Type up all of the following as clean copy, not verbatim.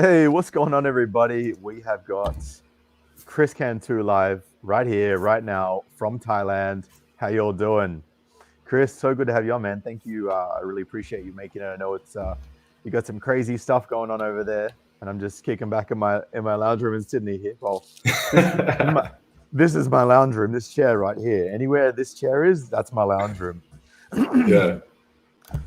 Hey, what's going on, everybody? We have got Kris Cantu live right here, right now from Thailand. How y'all doing? Kris, so good to have you on, man. Thank you. I really appreciate you making it. I know it's you got some crazy stuff going on over there, and I'm just kicking back in my lounge room in Sydney here. Well, this is my lounge room. This chair right here. Anywhere this chair is, that's my lounge room. Yeah.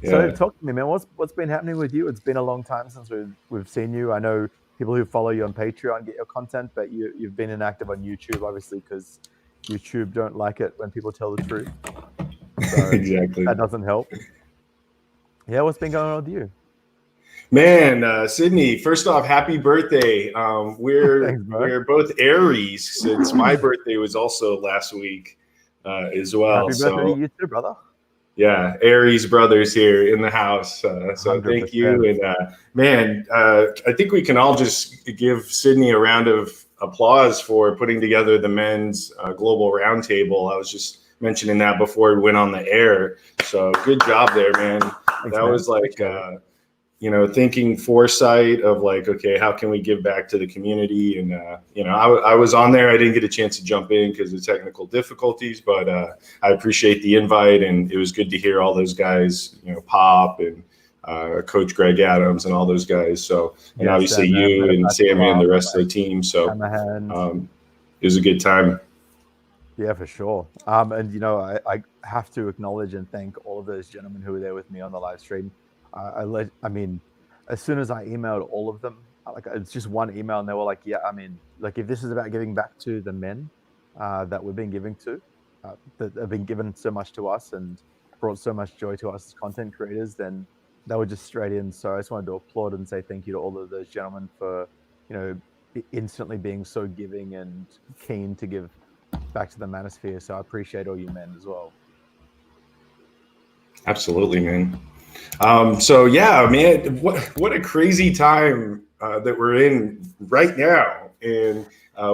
So talk to me, man. What's been happening with you? It's been a long time since we've seen you. I know people who follow you on Patreon get your content, but you've been inactive on YouTube, obviously, because YouTube don't like it when people tell the truth. So exactly. That doesn't help. Yeah, what's been going on with you? Man, Sydney, first off, happy birthday. We're both Aries, since my birthday was also last week as well. Happy birthday to you too, brother. Yeah, Aries brothers here in the house. So thank you. And man, I think we can all just give Sydney a round of applause for putting together the men's global roundtable. I was just mentioning that before we went on the air. So good job there, man. Thanks, that man. was like, thinking foresight of like, okay, how can we give back to the community? And, I was on there. I didn't get a chance to jump in because of technical difficulties, but I appreciate the invite. And it was good to hear all those guys, Pop and Coach Greg Adams and all those guys. So, and obviously you and Sammy and the rest of the team. So it was a good time. Yeah, for sure. And, I have to acknowledge and thank all of those gentlemen who were there with me on the live stream. I mean, as soon as I emailed all of them, like it's just one email, and they were like, "Yeah, I mean, like if this is about giving back to the men that we've been giving to, that have been given so much to us and brought so much joy to us as content creators, then they were just straight in." So I just wanted to applaud and say thank you to all of those gentlemen for, instantly being so giving and keen to give back to the manosphere. So I appreciate all you men as well. Absolutely, man. So yeah, man, what a crazy time that we're in right now. And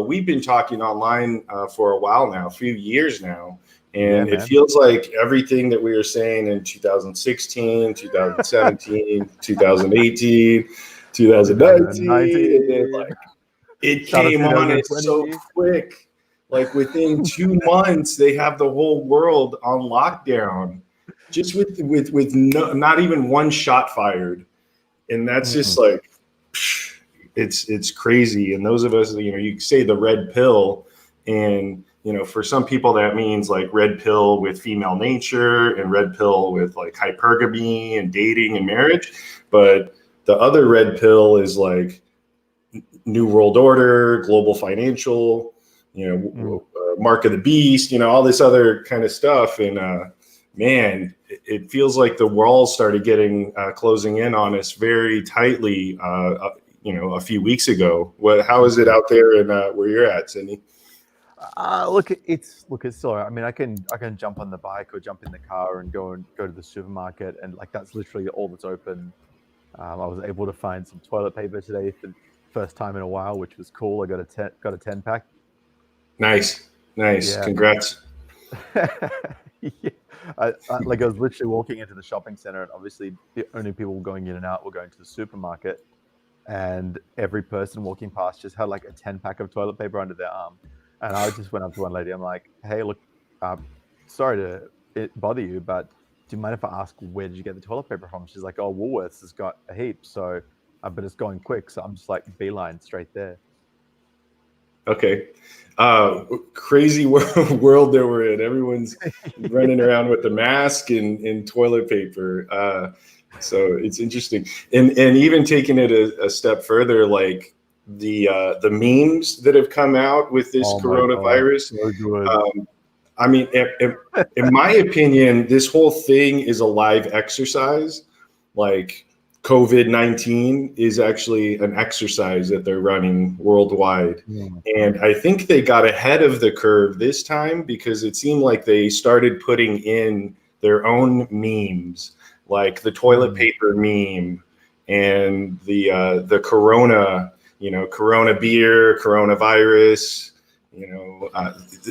we've been talking online for a while now, a few years now. And it feels like everything that we were saying in 2016, 2017, 2018, 2019, and then like it came on it so quick. Like within 2 months, they have the whole world on lockdown. Just with not even one shot fired, and that's just like it's crazy. And those of us, you say the red pill, and for some people that means like red pill with female nature and red pill with like hypergamy and dating and marriage, but the other red pill is like New World Order, global financial, mark of the beast, all this other kind of stuff. And man, it feels like the walls started getting closing in on us very tightly, a few weeks ago. How is it out there and where you're at, Sydney? Look, it's still. I mean, I can jump on the bike or jump in the car and go to the supermarket, and like that's literally all that's open. I was able to find some toilet paper today for the first time in a while, which was cool. I got a 10-pack. Nice. Yeah. Congrats. Yeah. I was literally walking into the shopping center, and obviously the only people going in and out were going to the supermarket, and every person walking past just had like a 10-pack of toilet paper under their arm. And I just went up to one lady. I'm like, "Hey, look, sorry to bother you, but do you mind if I ask where did you get the toilet paper from?" She's like, "Oh, Woolworths has got a heap, so but it's going quick." So I'm just like beeline straight there. Okay. Crazy world that we're in. Everyone's running around with the mask and toilet paper. So it's interesting. And even taking it a step further, like the memes that have come out with this coronavirus. I mean, in my opinion, this whole thing is a live exercise. Like COVID-19 is actually an exercise that they're running worldwide. And I think they got ahead of the curve this time because it seemed like they started putting in their own memes, like the toilet paper meme and the Corona, Corona beer, coronavirus,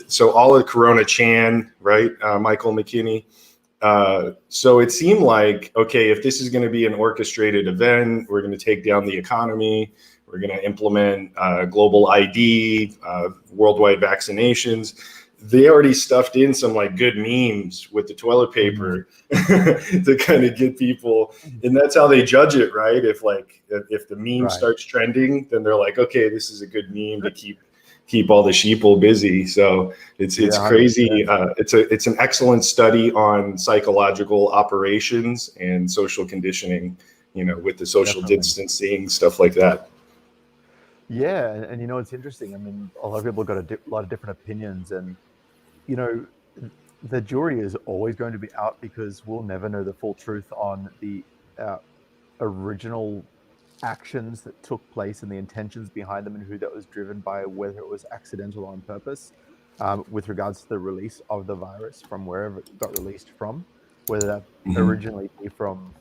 so all of Corona Chan, right? Michael McKinney. So it seemed like, okay, if this is going to be an orchestrated event, we're going to take down the economy, we're going to implement global ID, worldwide vaccinations. They already stuffed in some like good memes with the toilet paper to kind of get people, and that's how they judge it, right? If the meme starts trending, then they're like, okay, this is a good meme to keep all the sheeple busy. So it's crazy. It's an excellent study on psychological operations and social conditioning, with the social distancing, stuff like that. Yeah, and it's interesting. I mean, a lot of people got a lot of different opinions, and the jury is always going to be out because we'll never know the full truth on the original actions that took place and the intentions behind them and who that was driven by, whether it was accidental or on purpose, with regards to the release of the virus from wherever it got released from, whether that originally be from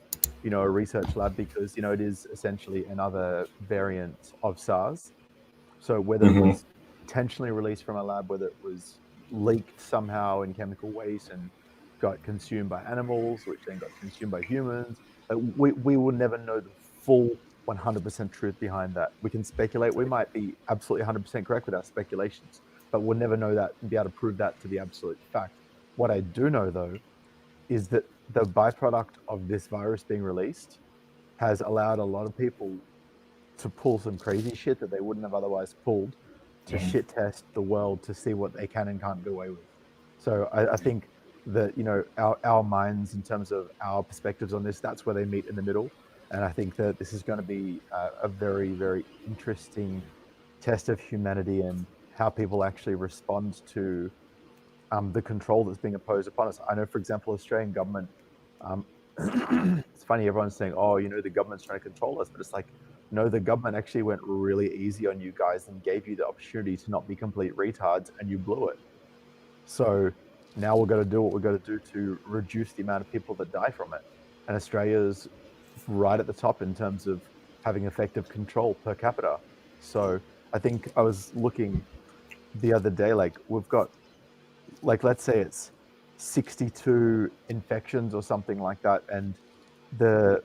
a research lab, because it is essentially another variant of SARS. So whether it was intentionally released from a lab, whether it was leaked somehow in chemical waste and got consumed by animals, which then got consumed by humans, we will never know the full 100% truth behind that. We can speculate. We might be absolutely 100% correct with our speculations, but we'll never know that and be able to prove that to be absolute fact. What I do know, though, is that the byproduct of this virus being released has allowed a lot of people to pull some crazy shit that they wouldn't have otherwise pulled, to shit test the world to see what they can and can't get away with. So I think that our minds, in terms of our perspectives on this, that's where they meet in the middle. And I think that this is going to be a very, very interesting test of humanity and how people actually respond to the control that's being imposed upon us. I know, for example, Australian government, it's funny, everyone's saying, oh, the government's trying to control us, but it's like, no, the government actually went really easy on you guys and gave you the opportunity to not be complete retards, and you blew it. So now we're going to do what we're going to do to reduce the amount of people that die from it. And Australia's right at the top in terms of having effective control per capita. So I think I was looking the other day, we've got, let's say it's 62 infections or something like that. And the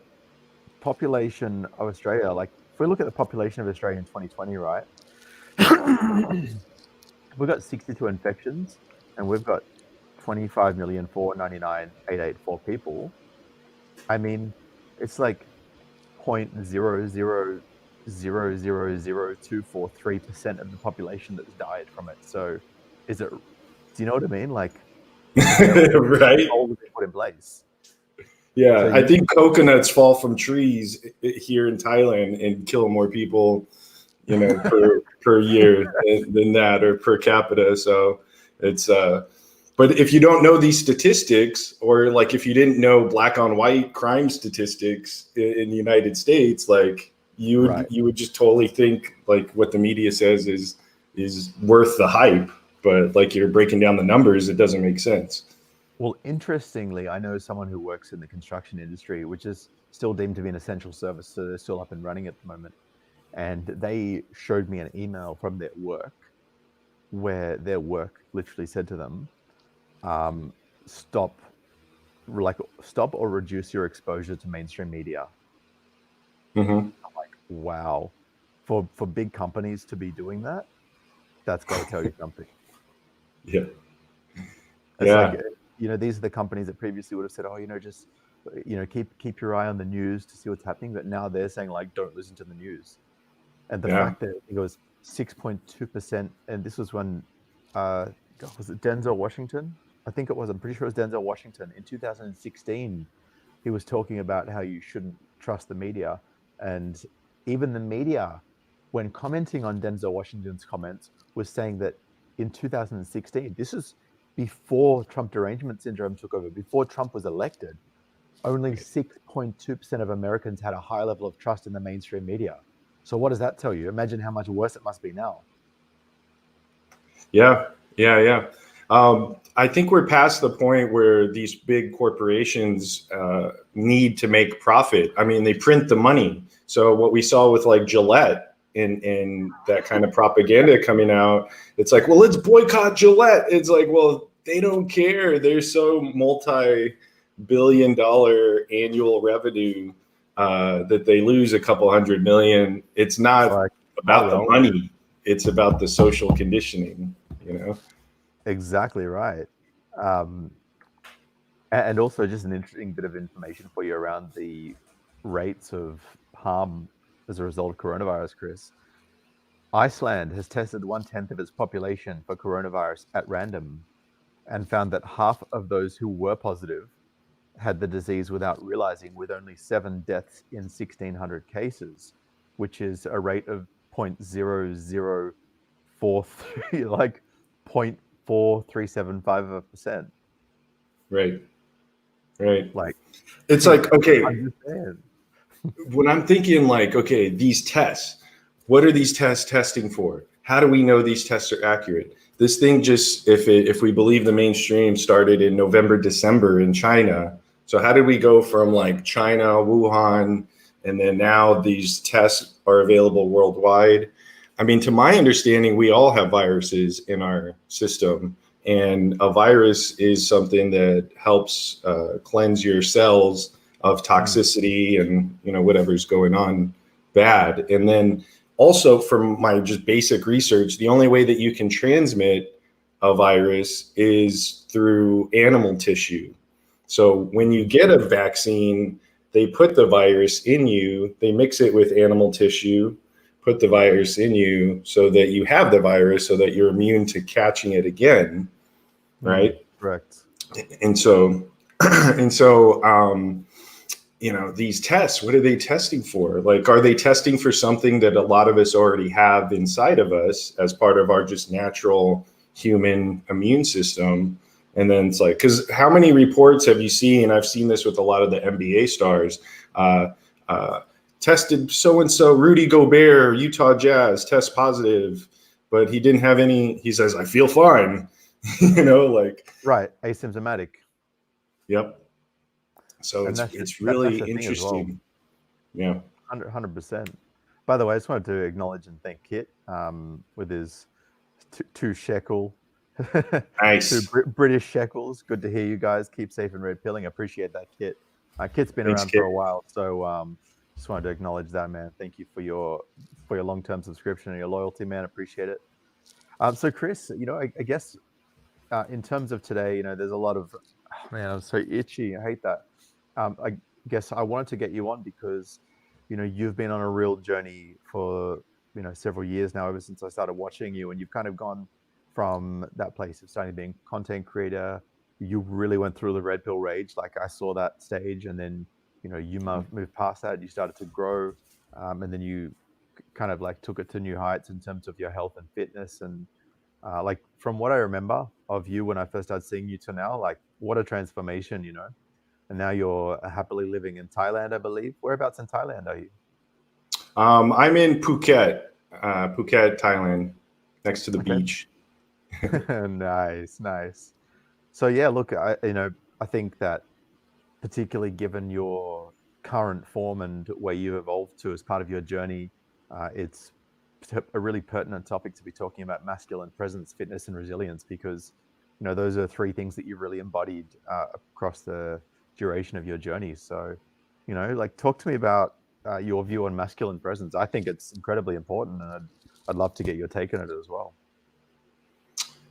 population of Australia, if we look at the population of Australia in 2020, right? We've got 62 infections and we've got 25,499,884 people. I mean, it's like 0.0000243% of the population that's died from it. So do you know what I mean? Right. All the put in place. Yeah, so I think coconuts fall from trees here in Thailand and kill more people, per year than that, or per capita. So it's but if you don't know these statistics, or if you didn't know black on white crime statistics in the United States, you would just totally think what the media says is worth the hype, but you're breaking down the numbers, it doesn't make sense. Well, interestingly, I know someone who works in the construction industry, which is still deemed to be an essential service, so they're still up and running at the moment. And they showed me an email from their work where their work literally said to them, stop or reduce your exposure to mainstream media. I'm like, wow. For big companies to be doing that, that's got to tell you something. Yeah. These are the companies that previously would have said, oh, just, keep your eye on the news to see what's happening. But now they're saying, don't listen to the news. And the fact that it was 6.2%, and this was when, was it Denzel Washington? I think it was. I'm pretty sure it was Denzel Washington. In 2016, he was talking about how you shouldn't trust the media. And even the media, when commenting on Denzel Washington's comments, was saying that in 2016, this is before Trump derangement syndrome took over, before Trump was elected, only 6.2% of Americans had a high level of trust in the mainstream media. So what does that tell you? Imagine how much worse it must be now. Yeah. I think we're past the point where these big corporations need to make profit. I mean, they print the money. So what we saw with Gillette and that kind of propaganda coming out, it's like, well, let's boycott Gillette. It's like, well, they don't care. They're so billion annual revenue that they lose a couple $100 million. It's not Like, about oh, the well. money. It's about the social conditioning, you know? Exactly right. And also just an interesting bit of information for you around the rates of harm as a result of coronavirus, Kris. Iceland has tested 1/10 of its population for coronavirus at random and found that half of those who were positive had the disease without realizing, with only 7 deaths in 1,600 cases, which is a rate of 0.0043, like 0.4375%. Right. Right. Like, It's like, okay, understand. when I'm thinking like, okay, these tests, what are these tests testing for? How do we know these tests are accurate? This thing just, if we believe the mainstream, started in November, December in China. So how did we go from like China, Wuhan, and then now these tests are available worldwide? I mean, to my understanding, we all have viruses in our system, and a virus is something that helps cleanse your cells of toxicity and, you know, whatever's going on bad. And then also, from my just basic research, the only way that you can transmit a virus is through animal tissue. So when you get a vaccine, they put the virus in you, they mix it with animal tissue, put the virus in you so that you have the virus, so that you're immune to catching it again, right? Correct. And so, you know, these tests, what are they testing for? Like, are they testing for something that a lot of us already have inside of us as part of our just natural human immune system? And then it's like, because how many reports have you seen? I've seen this with a lot of the NBA stars. Tested so-and-so, Rudy Gobert, Utah Jazz, test positive, but he didn't have any, he says, I feel fine, you know, like. Right, asymptomatic. Yep. So it's really interesting. Well. Yeah. 100%. By the way, I just wanted to acknowledge and thank Kit with his 2 shekel. Nice. 2 British shekels. Good to hear you guys. Keep safe and red pilling. I appreciate that, Kit. Kit's been Thanks, around Kit. for a while, so just wanted to acknowledge that, man. Thank you for your long-term subscription and your loyalty, man. Appreciate it. So Kris, you know, I guess in terms of today, you know, there's a lot of, oh, man, I'm so itchy. I hate that. I guess I wanted to get you on because, you know, you've been on a real journey for, you know, several years now, ever since I started watching you, and you've kind of gone from that place of starting being a content creator. You really went through the red pill rage. Like, I saw that stage, and then, you know, you moved past that. You started to grow, and then you kind of like took it to new heights in terms of your health and fitness. And like, from what I remember of you when I first started seeing you to now, like, what a transformation, you know. And now you're happily living in Thailand, I believe. Whereabouts in Thailand are you? I'm in Phuket, Thailand, next to the beach. Nice. So yeah, look, I think that particularly given your current form and where you've evolved to as part of your journey, it's a really pertinent topic to be talking about masculine presence, fitness, and resilience, because, you know, those are 3 things that you've really embodied across the duration of your journey. So, you know, like, talk to me about your view on masculine presence. I think it's incredibly important, and I'd love to get your take on it as well.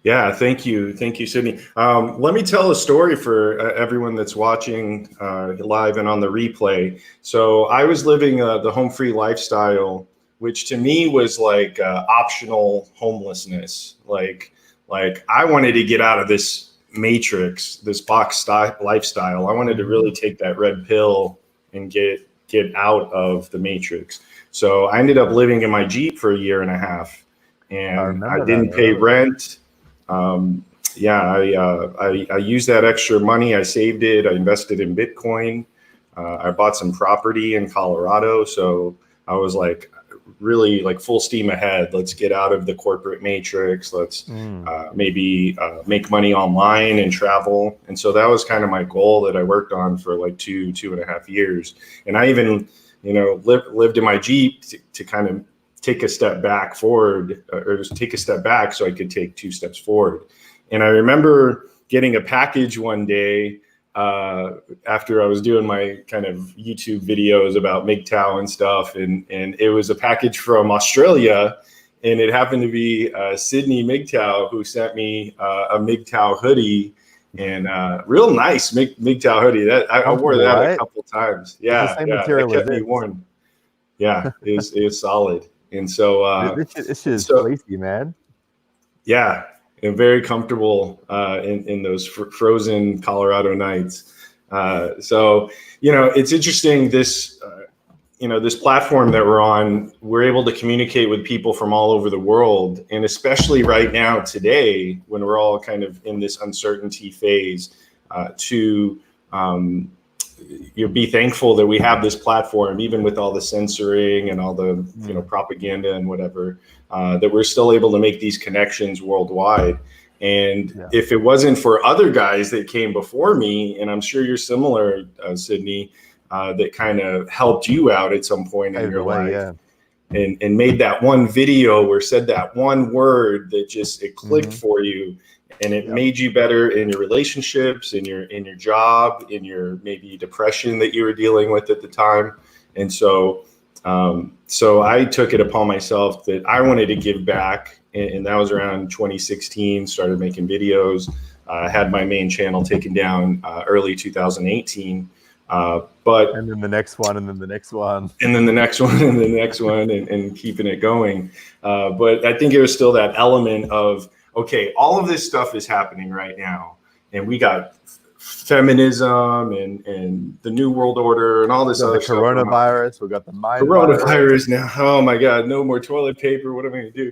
Yeah, thank you, Sydney. Let me tell a story for everyone that's watching live and on the replay. So I was living the home free lifestyle, which to me was like optional homelessness. Like I wanted to get out of this matrix, this box lifestyle. I wanted to really take that red pill and get out of the matrix. So I ended up living in my Jeep for 1.5 years, and I didn't pay rent. I used that extra money. I saved it. I invested in Bitcoin. I bought some property in Colorado. So I was like, really like full steam ahead. Let's get out of the corporate matrix. Let's maybe make money online and travel. And so that was kind of my goal that I worked on for like 2.5 years. And I even, you know, lived in my Jeep to kind of take a step back forward, or just take a step back so I could take 2 steps forward. And I remember getting a package one day after I was doing my kind of YouTube videos about MGTOW and stuff, and it was a package from Australia, and it happened to be Sydney MGTOW who sent me a MGTOW hoodie, and real nice MGTOW hoodie. That I wore that right? a couple times. Yeah, It's the same yeah, material that kept as me this. warm. Yeah, it's solid, and so This shit is fleecy, man. yeah, and very comfortable in those frozen Colorado nights. So, it's interesting, this, this platform that we're on, we're able to communicate with people from all over the world. And especially right now, today, when we're all kind of in this uncertainty phase, to be thankful that we have this platform, even with all the censoring and all the propaganda and whatever, that we're still able to make these connections worldwide. And if it wasn't for other guys that came before me, and I'm sure you're similar, Sydney, that kind of helped you out at some point in your life, and made that one video or said that one word that just it clicked for you, and it made you better in your relationships, in your job, in your maybe depression that you were dealing with at the time. And so I took it upon myself that I wanted to give back, and that was around 2016. Started making videos. Had my main channel taken down early 2018. And then the next one, and then the next one, and then the next one, and the next one, and keeping it going. But I think it was still that element of, okay, all of this stuff is happening right now, and we got feminism and the New World Order and all this other stuff. Coronavirus, we got the coronavirus now. Oh my God, no more toilet paper. What am I going to do?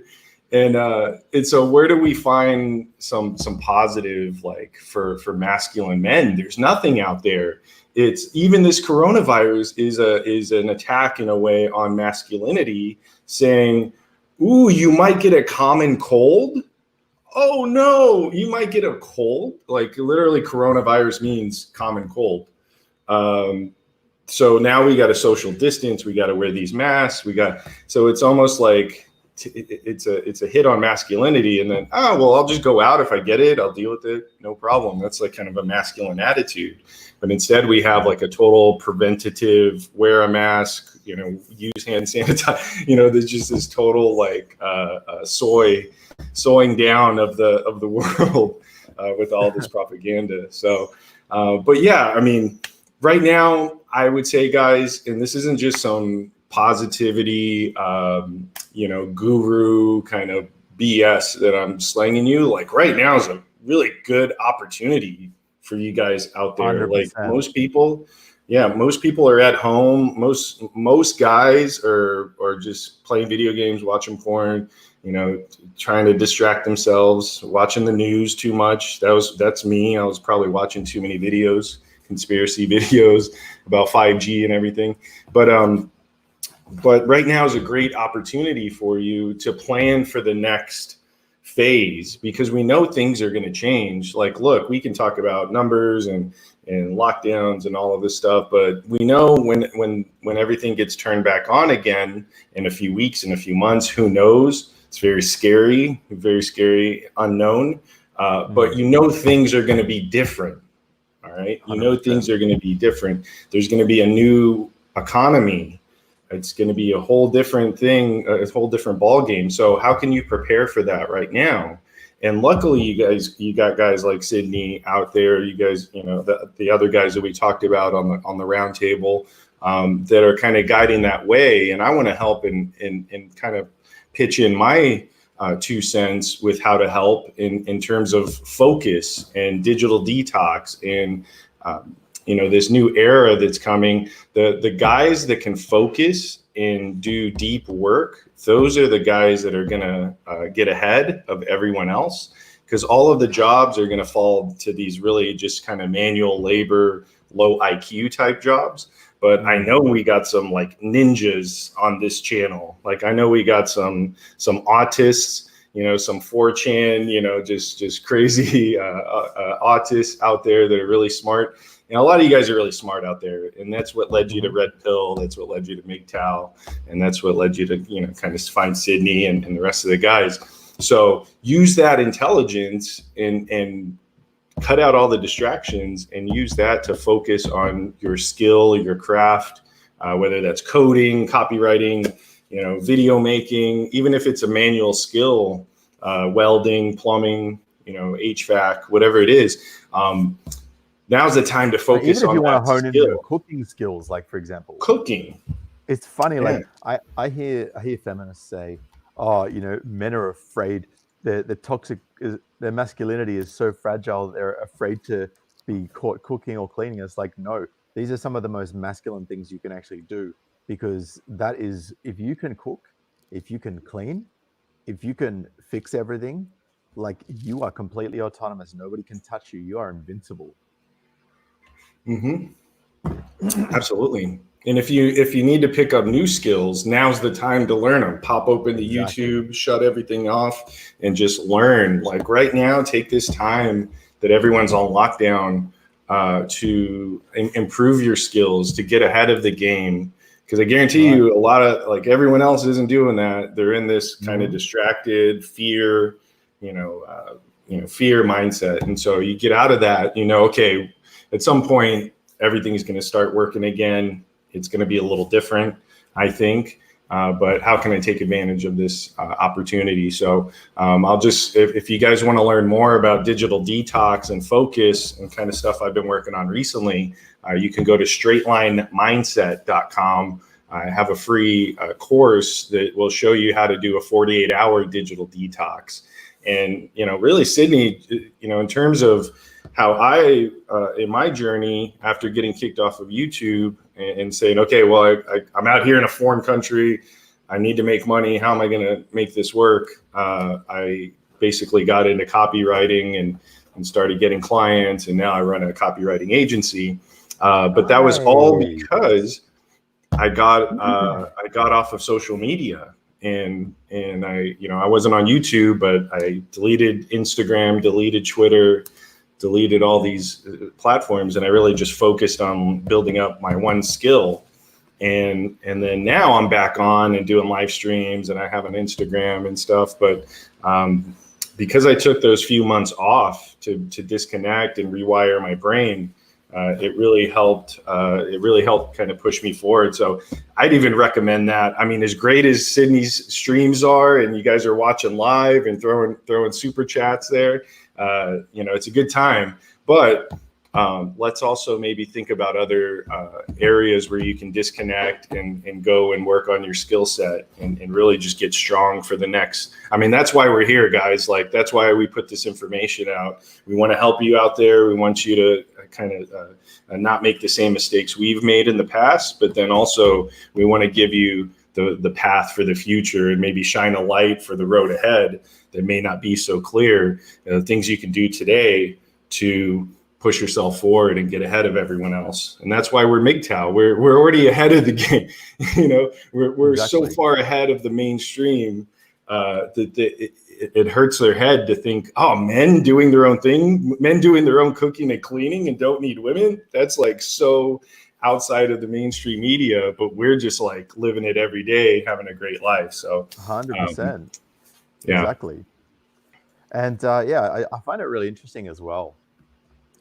And so where do we find some positive, like for masculine men? There's nothing out there. It's even this coronavirus is an attack in a way on masculinity, saying, ooh, you might get a common cold. Oh no, you might get a cold. Like literally coronavirus means common cold. So now we got to social distance. We got to wear these masks. So it's almost like it's a hit on masculinity. And then, well, I'll just go out. If I get it, I'll deal with it. No problem. That's like kind of a masculine attitude. But instead we have like a total preventative, wear a mask, use hand sanitizer, there's just this total like sowing down of the world with all this propaganda. So, but yeah, I mean, right now I would say, guys, and this isn't just some positivity, guru kind of BS that I'm slanging you. Like right now is a really good opportunity for you guys out there. 100%. Like most people are at home. Most guys are just playing video games, watching porn, trying to distract themselves, watching the news too much. That's me. I was probably watching too many videos, conspiracy videos about 5G and everything. But right now is a great opportunity for you to plan for the next phase, because we know things are going to change. Like, look, we can talk about numbers and lockdowns and all of this stuff, but we know when everything gets turned back on again in a few weeks, in a few months, who knows? It's very scary, unknown. But things are going to be different. All right. 100%. Things are going to be different. There's going to be a new economy. It's going to be a whole different thing, a whole different ball game. So how can you prepare for that right now? And luckily, you got guys like Sydney out there. You guys, the other guys that we talked about on the round table that are kind of guiding that way. And I want to help and kind of pitch in my 2 cents with how to help in terms of focus and digital detox and this new era that's coming. The guys that can focus and do deep work, those are the guys that are going to get ahead of everyone else, because all of the jobs are going to fall to these really just kind of manual labor, low IQ type jobs. But I know we got some like ninjas on this channel. Like I know we got some autists, some 4chan, just crazy autists out there that are really smart. And a lot of you guys are really smart out there, and that's what led you to Red Pill. That's what led you to MGTOW, and that's what led you to, kind of find Sydney and the rest of the guys. So use that intelligence and cut out all the distractions and use that to focus on your skill, your craft, whether that's coding, copywriting, video making, even if it's a manual skill, welding, plumbing, HVAC, whatever it is. Now's the time to focus even if on you want that to hone in skill. your cooking skills, like for example, Cooking. It's funny, Yeah. like I hear feminists say, "Oh, men are afraid. The toxic their masculinity is so fragile. They're afraid to be caught cooking or cleaning." It's like, no, these are some of the most masculine things you can actually do, because that is, if you can cook, if you can clean, if you can fix everything, like, you are completely autonomous. Nobody can touch you. You are invincible. Absolutely. And if you need to pick up new skills, now's the time to learn them. Pop open the Exactly. YouTube, shut everything off, and just learn. Like right now, take this time that everyone's on lockdown to improve your skills, to get ahead of the game. Because I guarantee you, a lot of, like, everyone else isn't doing that. They're in this kind of distracted fear, fear mindset. And so you get out of that, okay, at some point, everything's going to start working again. It's going to be a little different, I think. But how can I take advantage of this opportunity? So I'll just, if you guys want to learn more about digital detox and focus and kind of stuff I've been working on recently, you can go to straightlinemindset.com. I have a free course that will show you how to do a 48-hour digital detox. And, really, Sydney, in terms of how I, in my journey, after getting kicked off of YouTube and saying, okay, well, I'm out here in a foreign country. I need to make money. How am I going to make this work? I basically got into copywriting and started getting clients. And now I run a copywriting agency. But that was all because I got off of social media. And I wasn't on YouTube, but I deleted Instagram, deleted Twitter, deleted all these platforms, and I really just focused on building up my one skill. And then now I'm back on and doing live streams, and I have an Instagram and stuff. But because I took those few months off to disconnect and rewire my brain, it really helped. It really helped kind of push me forward. So I'd even recommend that. I mean, as great as Sydney's streams are, and you guys are watching live and throwing super chats there, it's a good time. But let's also maybe think about other areas where you can disconnect and go and work on your skill set and really just get strong for the next. I mean, that's why we're here, guys. Like, that's why we put this information out. We want to help you out there. We want you to kind of not make the same mistakes we've made in the past, but then also we want to give you the path for the future and maybe shine a light for the road ahead that may not be so clear. Things you can do today to push yourself forward and get ahead of everyone else. And that's why we're MGTOW. We're already ahead of the game. We're exactly. So far ahead of the mainstream that it hurts their head to think, oh, men doing their own thing, men doing their own cooking and cleaning and don't need women. That's like so outside of the mainstream media, but we're just like living it every day, having a great life. So 100%. Yeah. Exactly. And I find it really interesting as well,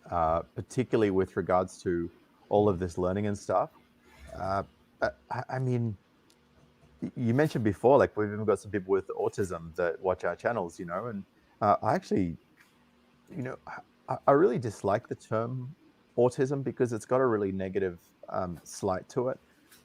particularly with regards to all of this learning and stuff. I mean, you mentioned before, like, we've even got some people with autism that watch our channels, and I actually, I really dislike the term autism because it's got a really negative slight to it.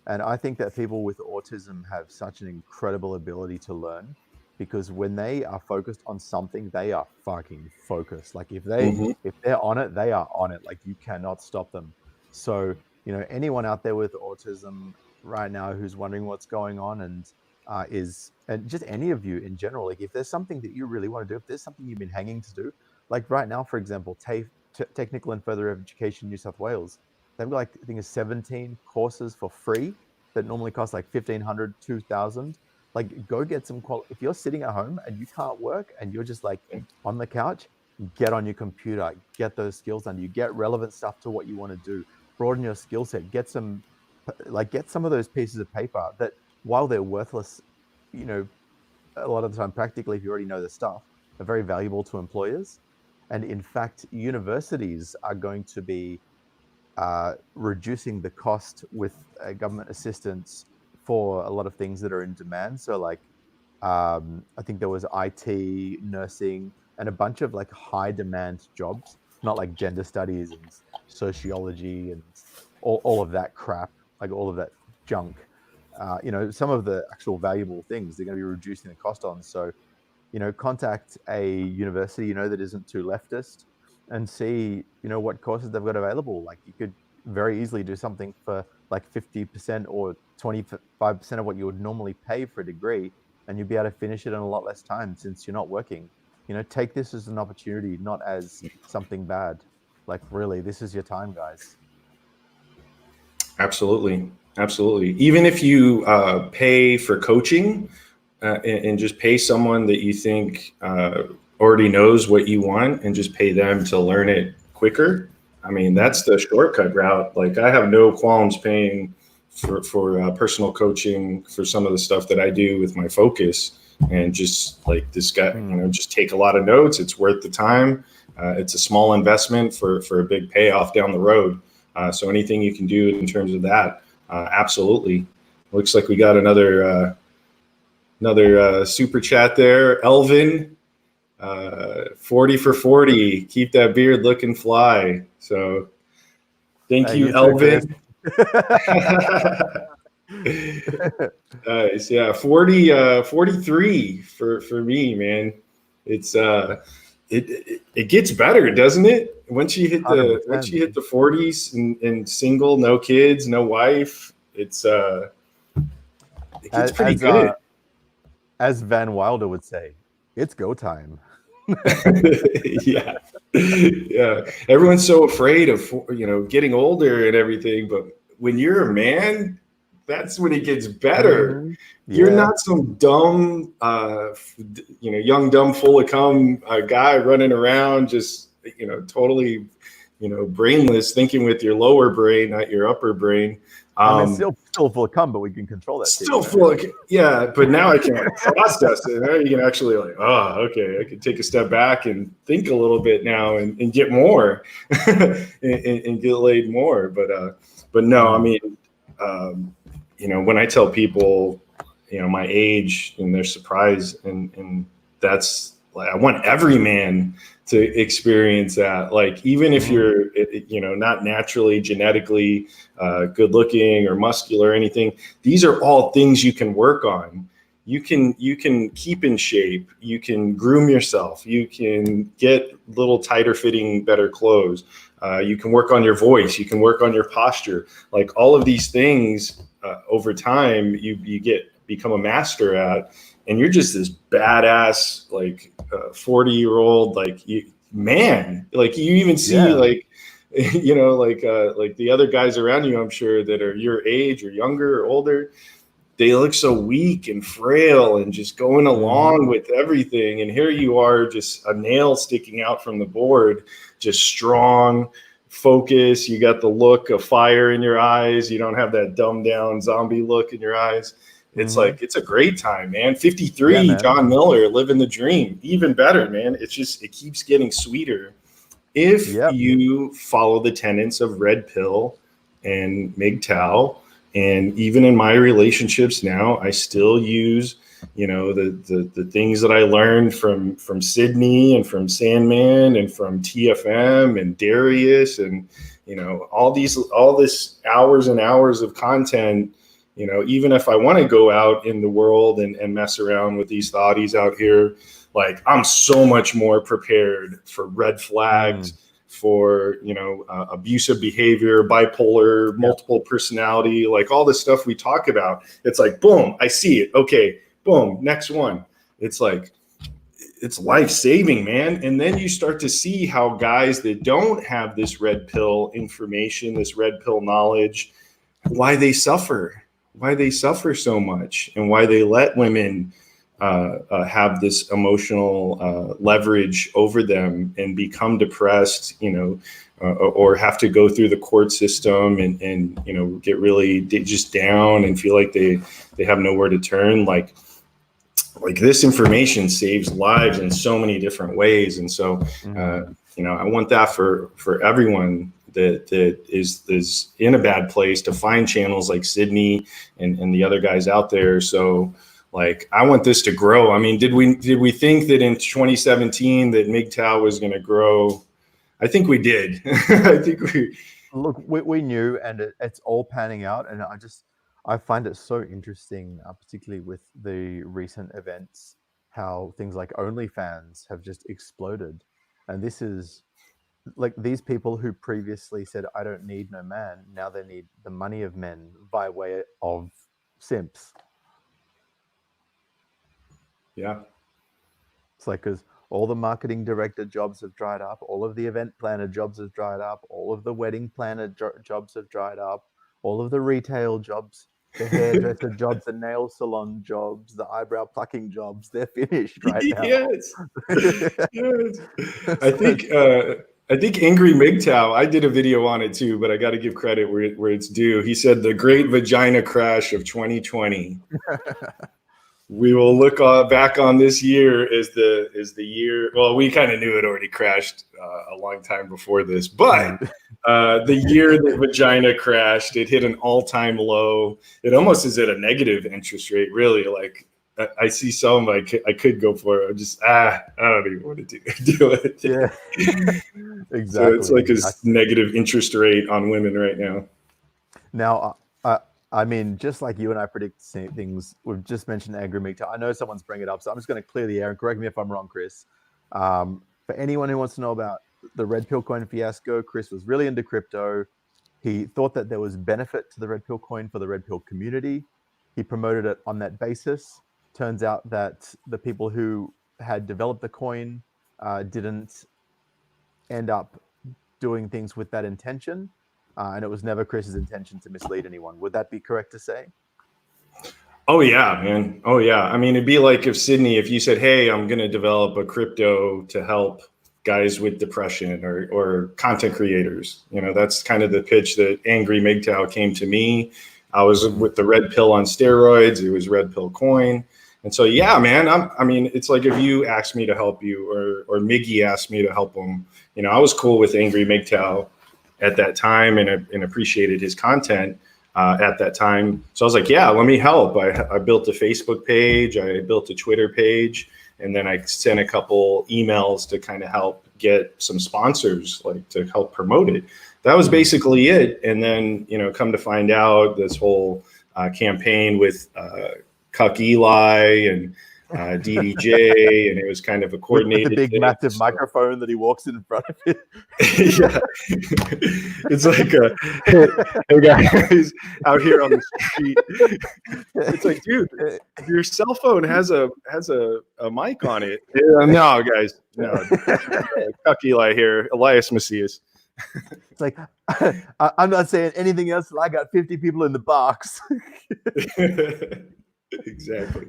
And I think that people with autism have such an incredible ability to learn, because when they are focused on something, they are fucking focused. Like, if they're on it, they are on it. Like, you cannot stop them. So, anyone out there with autism right now who's wondering what's going on and just any of you in general, like, if there's something that you really want to do, if there's something you've been hanging to do, like right now, for example, Technical and Further Education New South Wales, they've got, like, I think it's 17 courses for free that normally cost like 1,500, 2,000. Like, go get some if you're sitting at home and you can't work and you're just like on the couch, get on your computer, get those skills done. You get relevant stuff to what you want to do, broaden your skill set, get some of those pieces of paper that, while they're worthless, a lot of the time, practically, if you already know the stuff, are very valuable to employers. And in fact, universities are going to be reducing the cost with government assistance for a lot of things that are in demand. So like, I think there was IT, nursing, and a bunch of like high demand jobs, not like gender studies and sociology and all of that crap, like all of that junk. Some of the actual valuable things they're going to be reducing the cost on. So, contact a university, that isn't too leftist and see, what courses they've got available. Like you could very easily do something for like 50% or 25% of what you would normally pay for a degree, and you'll be able to finish it in a lot less time since you're not working. Take this as an opportunity, not as something bad. Like really, this is your time, guys. Absolutely. Absolutely. Even if you pay for coaching and just pay someone that you think already knows what you want and just pay them to learn it quicker. I mean, that's the shortcut route. Like I have no qualms paying for personal coaching for some of the stuff that I do with my focus, and just like this guy, just take a lot of notes. It's worth the time. It's a small investment for a big payoff down the road. So anything you can do in terms of that, absolutely. Looks like we got another super chat there. Elvin, 40 for 40. Keep that beard looking fly. So thank you, Elvin. Nice. Yeah, 43 for me, man. It's it gets better, doesn't it? Once you hit the 40s and single, no kids, no wife, it gets pretty good. As Van Wilder would say, it's go time. Yeah. Everyone's so afraid of getting older and everything, but when you're a man, that's when it gets better. Mm-hmm. Yeah. You're not some dumb, young, dumb, full of cum guy running around just, totally, brainless, thinking with your lower brain, not your upper brain. Still full of cum, but we can control that. Still full of, yeah, but now I can't process it. Now you can actually okay, I can take a step back and think a little bit now and get more and get laid more. But no, I mean, when I tell people, my age and they're surprised, and that's like, I want every man to experience that. Like, even if you're, not naturally genetically good looking or muscular or anything, these are all things you can work on. You can keep in shape. You can groom yourself. You can get little tighter fitting, better clothes. You can work on your voice. You can work on your posture. Like all of these things over time, you become a master at, and you're just this badass, like 40-year-old, like man, like you even see like the other guys around you, I'm sure, that are your age or younger or older, they look so weak and frail and just going along with everything. And here you are, just a nail sticking out from the board, just strong, focus. You got the look of fire in your eyes. You don't have that dumbed down zombie look in your eyes. It's like, it's a great time, man. 53, man. John Miller, living the dream. Even better, man. It's just, it keeps getting sweeter if you follow the tenets of red pill and MGTOW. And even in my relationships now, I still use, the things that I learned from Sydney and from Sandman and from TFM and Darius and, all this hours and hours of content. Even if I want to go out in the world and mess around with these thoughties out here, like I'm so much more prepared for red flags, for, abusive behavior, bipolar, multiple personality, like all this stuff we talk about. It's like, boom, I see it. Okay, boom, next one. It's like, it's life-saving, man. And then you start to see how guys that don't have this red pill information, this red pill knowledge, why they suffer so much, and why they let women have this emotional leverage over them and become depressed, or have to go through the court system and get really just down and feel like they have nowhere to turn. Like like this information saves lives in so many different ways. And so, you know, I want that for everyone that is in a bad place to find channels like Sydney and the other guys out there. So like, I want this to grow. I mean, did we think that in 2017 that MGTOW was going to grow? I think we did. I think we knew, and it's all panning out. And I find it so interesting, particularly with the recent events, how things like OnlyFans have just exploded. And this is like these people who previously said, I don't need no man, now they need the money of men by way of simps. Yeah. It's like, because all the marketing director jobs have dried up, all of the event planner jobs have dried up, all of the wedding planner jobs have dried up, all of the retail jobs, the hairdresser jobs, the nail salon jobs, the eyebrow plucking jobs, they're finished right now. Yes. Yes. I think Angry MGTOW, I did a video on it too, but I got to give credit where it's due. He said the great vagina crash of 2020. We will look back on this year as the year. Well, we kind of knew it already crashed a long time before this, but the year that vagina crashed, it hit an all-time low. It almost is at a negative interest rate, really. Like I see some, I could go for it. I'm just I don't even want to do it. Yeah, exactly. So it's like a negative interest rate on women right now. Now, I mean, just like you and I predict things, we've just mentioned Angry MGTOW. I know someone's bringing it up, so I'm just going to clear the air and correct me if I'm wrong, Kris. For anyone who wants to know about the Red Pill coin fiasco, Kris was really into crypto. He thought that there was benefit to the Red Pill coin for the Red Pill community. He promoted it on that basis. Turns out that the people who had developed the coin didn't end up doing things with that intention. And it was never Kris's intention to mislead anyone. Would that be correct to say? Oh yeah, man. Oh yeah. I mean, it'd be like if Sydney, if you said, hey, I'm going to develop a crypto to help guys with depression or content creators. You know, that's kind of the pitch that Angry MGTOW came to me. I was with the Red Pill on steroids. It was Red Pill coin. And so, yeah, man, I mean, it's like if you asked me to help you or Miggy asked me to help him, you know, I was cool with Angry MGTOW at that time and appreciated his content at that time. So I was like, yeah, let me help. I built a Facebook page, I built a Twitter page, and then I sent a couple emails to kind of help get some sponsors, like to help promote it. That was basically it. And then, you know, come to find out this whole campaign with Cuck Eli and DDJ, and it was kind of a coordinated with the big thing. massive microphone that he walks in front of it. Yeah, it's like hey guys out here on the street. It's like, dude, your cell phone has a mic on it. No, guys, no. Cuck Eli here, Elias Macias. It's like, I'm not saying anything else. I got 50 people in the box. Exactly.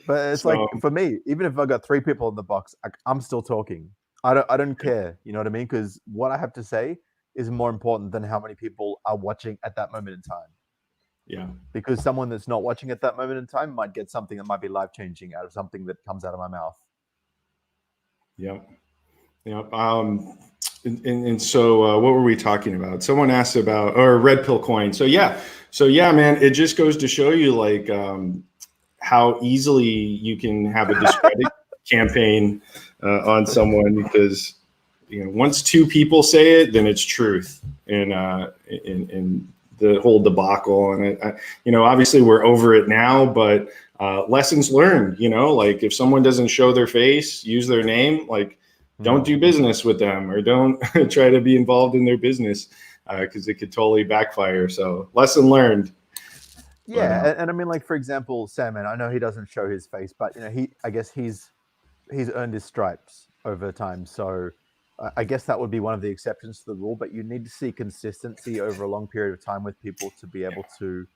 But it's like, for me, even if I got 3 people in the box, I'm still talking. I don't care. You know what I mean? Because what I have to say is more important than how many people are watching at that moment in time. Yeah. Because someone that's not watching at that moment in time might get something that might be life-changing out of something that comes out of my mouth. Yep. Yep. And so what were we talking about? Someone asked about Red Pill coin. So yeah, man, it just goes to show you like how easily you can have a discredit campaign on someone, because you know, once 2 people say it, then it's truth. And the whole debacle, and you know, obviously we're over it now, but lessons learned. You know, like if someone doesn't show their face, use their name, like don't do business with them, or don't try to be involved in their business, because it could totally backfire. So lesson learned. Yeah, but, and I mean, like for example, Sandman. I know he doesn't show his face, but you know, I guess he's earned his stripes over time. So I guess that would be one of the exceptions to the rule. But you need to see consistency over a long period of time with people to be able to,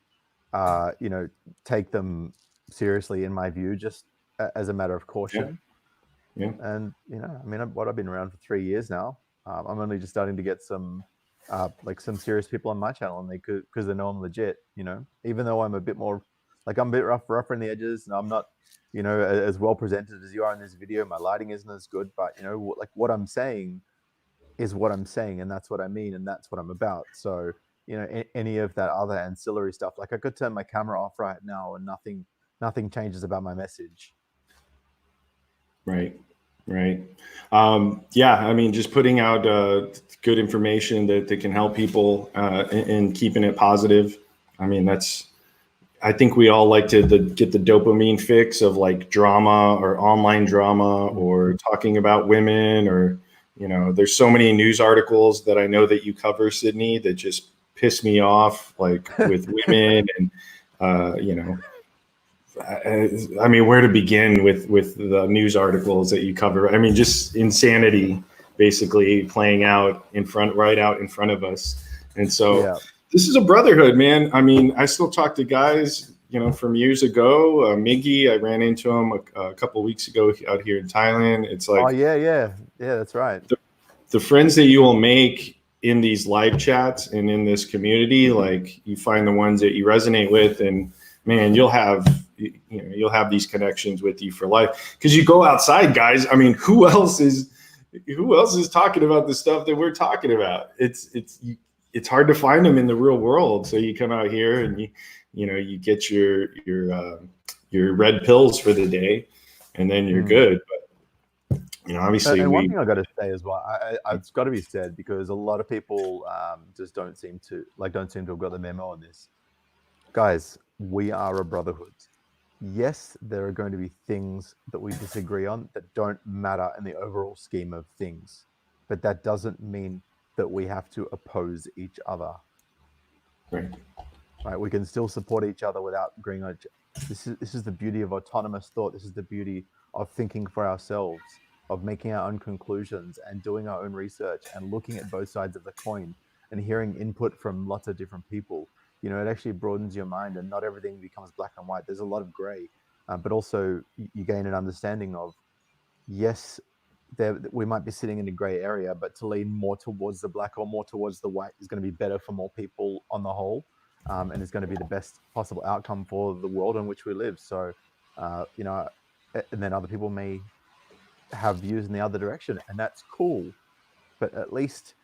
you know, take them seriously. In my view, just as a matter of caution. Yeah. And you know, I mean, I've been around for 3 years now. I'm only just starting to get some like some serious people on my channel, and because they know I'm legit. You know, even though I'm a bit more Like I'm a bit rough in the edges, and I'm not, you know, as well presented as you are in this video. My lighting isn't as good, but you know, like what I'm saying is what I'm saying, and that's what I mean, and that's what I'm about. So, you know, any of that other ancillary stuff, like I could turn my camera off right now, and nothing changes about my message. Right. Right. Yeah. I mean, just putting out good information that can help people and keeping it positive. I mean, I think we all like to get the dopamine fix of like drama or online drama or talking about women, or, you know, there's so many news articles that I know that you cover, Sydney, that just piss me off, like with women and, you know, I mean, where to begin with the news articles that you cover? I mean, just insanity basically playing out right out in front of us. And so Yeah. this is a brotherhood, man. I mean, I still talk to guys, you know, from years ago. Miggy, I ran into him a couple of weeks ago out here in Thailand. It's like, Oh yeah, that's right. The friends that you will make in these live chats and in this community, like you find the ones that you resonate with, and man, you'll have these connections with you for life. Because you go outside, guys. I mean, who else is talking about the stuff that we're talking about? It's hard to find them in the real world. So you come out here and you get your red pills for the day, and then you're good. But you know, obviously, and one thing I got to say as well, it's got to be said, because a lot of people just don't seem to have got the memo on this. Guys, we are a brotherhood. Yes, there are going to be things that we disagree on that don't matter in the overall scheme of things, but that doesn't mean that we have to oppose each other. Right? We can still support each other without agreeing on each other. This is the beauty of autonomous thought. This is the beauty of thinking for ourselves, of making our own conclusions and doing our own research and looking at both sides of the coin and hearing input from lots of different people. You know, it actually broadens your mind, and not everything becomes black and white. There's a lot of gray, but also you gain an understanding of, yes, we might be sitting in a gray area, but to lean more towards the black or more towards the white is going to be better for more people on the whole, and is going to be the best possible outcome for the world in which we live. So, you know, and then other people may have views in the other direction, and that's cool, but at least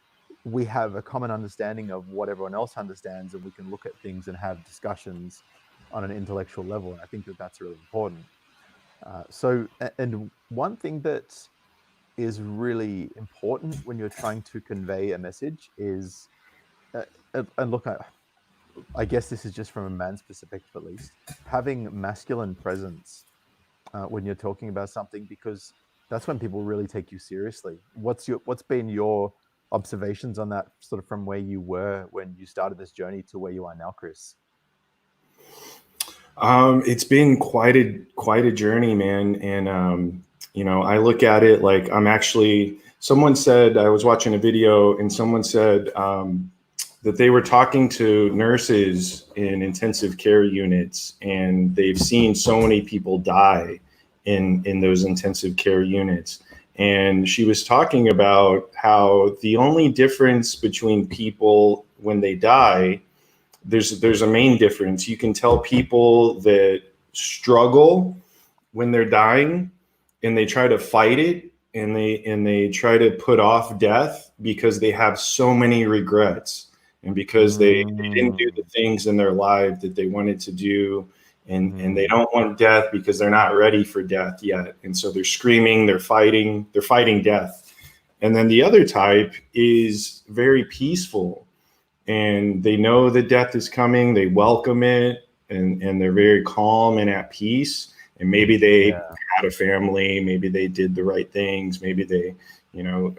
we have a common understanding of what everyone else understands, and we can look at things and have discussions on an intellectual level. And I think that that's really important. So, and one thing that is really important when you're trying to convey a message is, and look, I guess this is just from a man's perspective at least, having masculine presence when you're talking about something, because that's when people really take you seriously. What's been your observations on that, sort of from where you were when you started this journey to where you are now, Kris? It's been quite a journey, man. And, you know, I look at it like someone said, I was watching a video and someone said that they were talking to nurses in intensive care units, and they've seen so many people die in those intensive care units. And she was talking about how the only difference between people when they die, there's a main difference. You can tell people that struggle when they're dying, and they try to fight it, and they try to put off death because they have so many regrets, and because they didn't do the things in their life that they wanted to do. And they don't want death because they're not ready for death yet. And so they're screaming, they're fighting death. And then the other type is very peaceful, and they know that death is coming. They welcome it, and they're very calm and at peace. And maybe they had a family, maybe they did the right things. Maybe they, you know,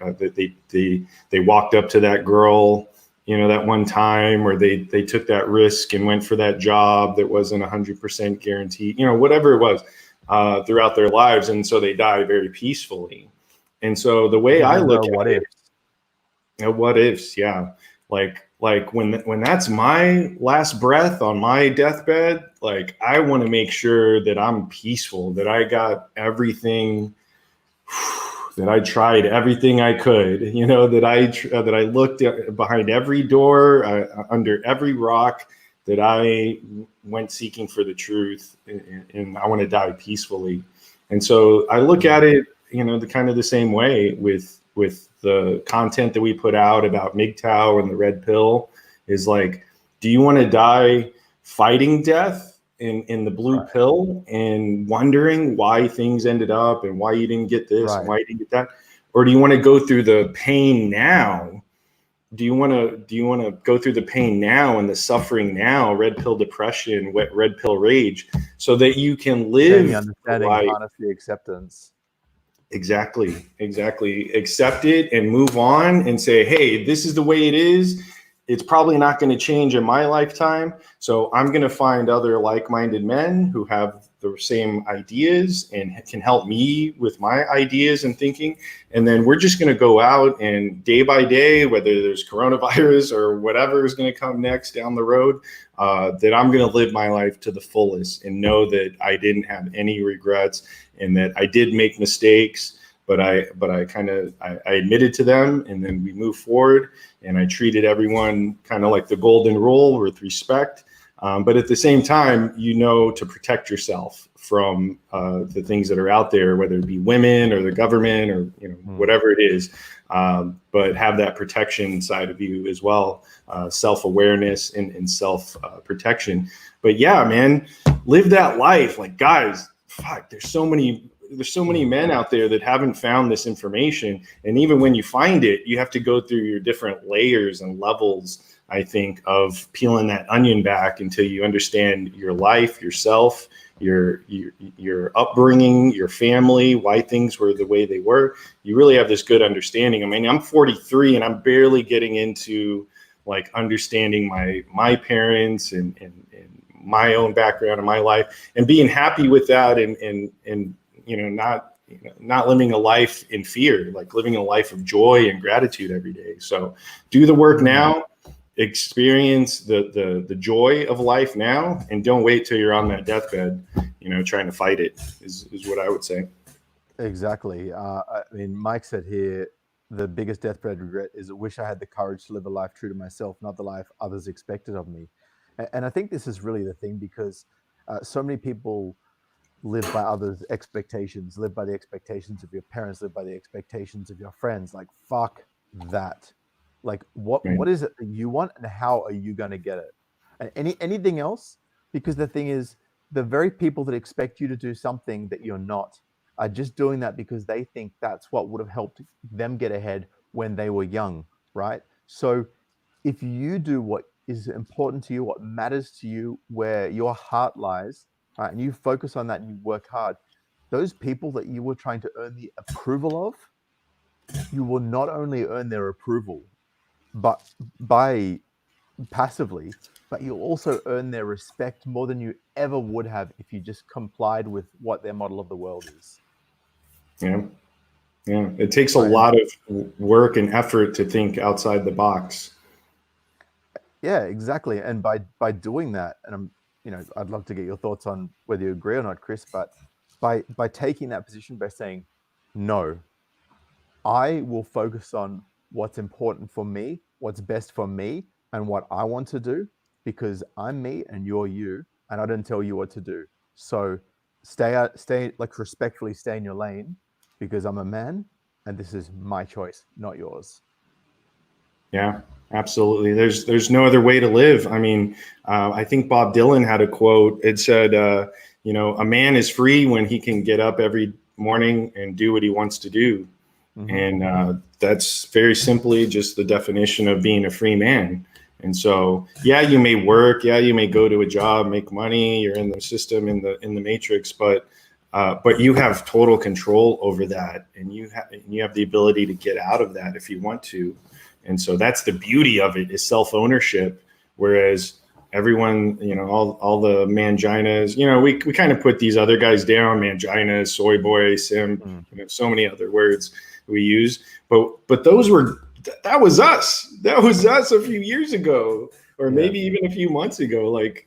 they walked up to that girl, you know, that one time, or they took that risk and went for that job that wasn't 100% guaranteed, you know, whatever it was, throughout their lives. And so they die very peacefully. And so the way I look at it, what ifs, yeah. Like when that's my last breath on my deathbed, like I want to make sure that I'm peaceful, that I got everything, that I tried everything I could, you know, that I looked behind every door, under every rock, that I went seeking for the truth, and I want to die peacefully. And so I look at it, the kind of the same way with the content that we put out about MGTOW and the red pill is like, do you want to die fighting death in the blue pill and wondering why things ended up and why you didn't get this and why you didn't get that? Or do you want to go through the pain now? Do you want to go through the pain now and the suffering now, red pill depression, red pill rage, so that you can live the understanding, honestly, acceptance. Exactly. Accept it and move on and say, hey, this is the way it is. It's probably not going to change in my lifetime. So I'm going to find other like-minded men who have the same ideas and can help me with my ideas and thinking. And then we're just going to go out and day by day, whether there's coronavirus or whatever is going to come next down the road, that I'm going to live my life to the fullest and know that I didn't have any regrets and that I did make mistakes, but I admitted to them, and then we moved forward, and I treated everyone kind of like the golden rule with respect. But at the same time, to protect yourself from the things that are out there, whether it be women or the government or whatever it is. But have that protection side of you as well, self-awareness and self-protection. But yeah, man, live that life. Like, guys, fuck, there's so many men out there that haven't found this information. And even when you find it, you have to go through your different layers and levels, I think, of peeling that onion back until you understand your life, yourself, your upbringing, your family, why things were the way they were. You really have this good understanding. I mean, I'm 43 and I'm barely getting into like understanding my parents and my own background in my life and being happy with that and not living a life in fear, like living a life of joy and gratitude every day. So do the work now, experience the joy of life now, and don't wait till you're on that deathbed, trying to fight it is what I would say. Exactly. I mean, Mike said here, the biggest deathbed regret is I wish I had the courage to live a life true to myself, not the life others expected of me. And I think this is really the thing, because so many people live by others' expectations, live by the expectations of your parents, live by the expectations of your friends. Like, fuck that. Like, what is it that you want, and how are you going to get it? And anything else? Because the thing is, the very people that expect you to do something that you're not are just doing that because they think that's what would have helped them get ahead when they were young, right? So if you do what is important to you, what matters to you, where your heart lies, right, and you focus on that and you work hard, those people that you were trying to earn the approval of, you will not only earn their approval, but by passively, but you'll also earn their respect more than you ever would have if you just complied with what their model of the world is. Yeah. It takes a lot of work and effort to think outside the box. Yeah, exactly. And by doing that, and I'd love to get your thoughts on whether you agree or not, Kris, but by taking that position, by saying, no, I will focus on what's important for me, what's best for me, and what I want to do, because I'm me and you're you, and I didn't tell you what to do. So respectfully stay in your lane, because I'm a man and this is my choice, not yours. Yeah, absolutely. There's no other way to live. I mean, I think Bob Dylan had a quote. It said, a man is free when he can get up every morning and do what he wants to do. Mm-hmm. And that's very simply just the definition of being a free man. And so, yeah, you may work. Yeah, you may go to a job, make money. You're in the system, in the matrix, but you have total control over that, and you have the ability to get out of that if you want to. And so that's the beauty of it, is self-ownership. Whereas everyone, all the manginas, we kind of put these other guys down, manginas, soy boy, simp, so many other words we use. But that was us. That was us a few years ago, or maybe even a few months ago. Like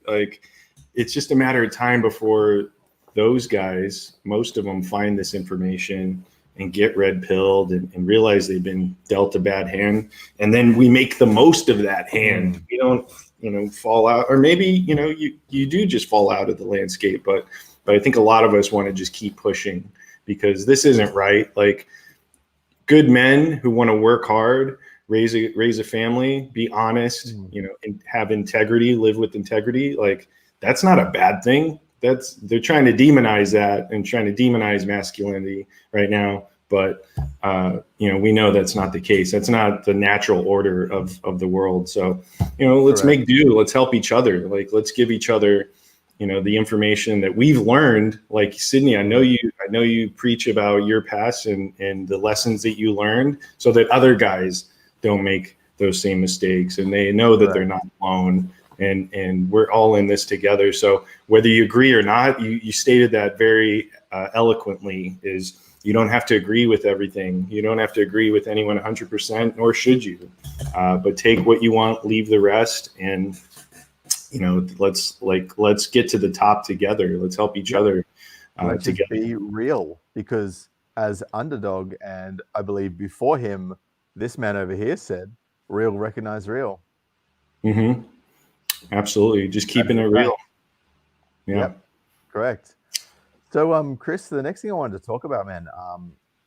it's just a matter of time before those guys, most of them, find this information and get red pilled and realize they've been dealt a bad hand. And then we make the most of that hand. We don't, fall out, or maybe, you do just fall out of the landscape. But I think a lot of us want to just keep pushing, because this isn't right. Like, good men who want to work hard, raise a family, be honest, and have integrity, live with integrity. Like, that's not a bad thing. They're trying to demonize that and trying to demonize masculinity right now. But, we know that's not the case. That's not the natural order of the world. So, let's make do. Let's help each other. Like, let's give each other, the information that we've learned. Like, Sydney, I know you preach about your past and the lessons that you learned, so that other guys don't make those same mistakes, and they know that they're not alone. And we're all in this together. So whether you agree or not, you stated that very eloquently, is you don't have to agree with everything. You don't have to agree with anyone 100%, nor should you. But take what you want, leave the rest, and let's get to the top together. Let's help each other let's together. Just be real, because as underdog, and I believe before him, this man over here said, "Real recognize real." Mm-hmm. Absolutely. Just keeping it real. Yeah. Yep. Correct. So, Kris, the next thing I wanted to talk about, man,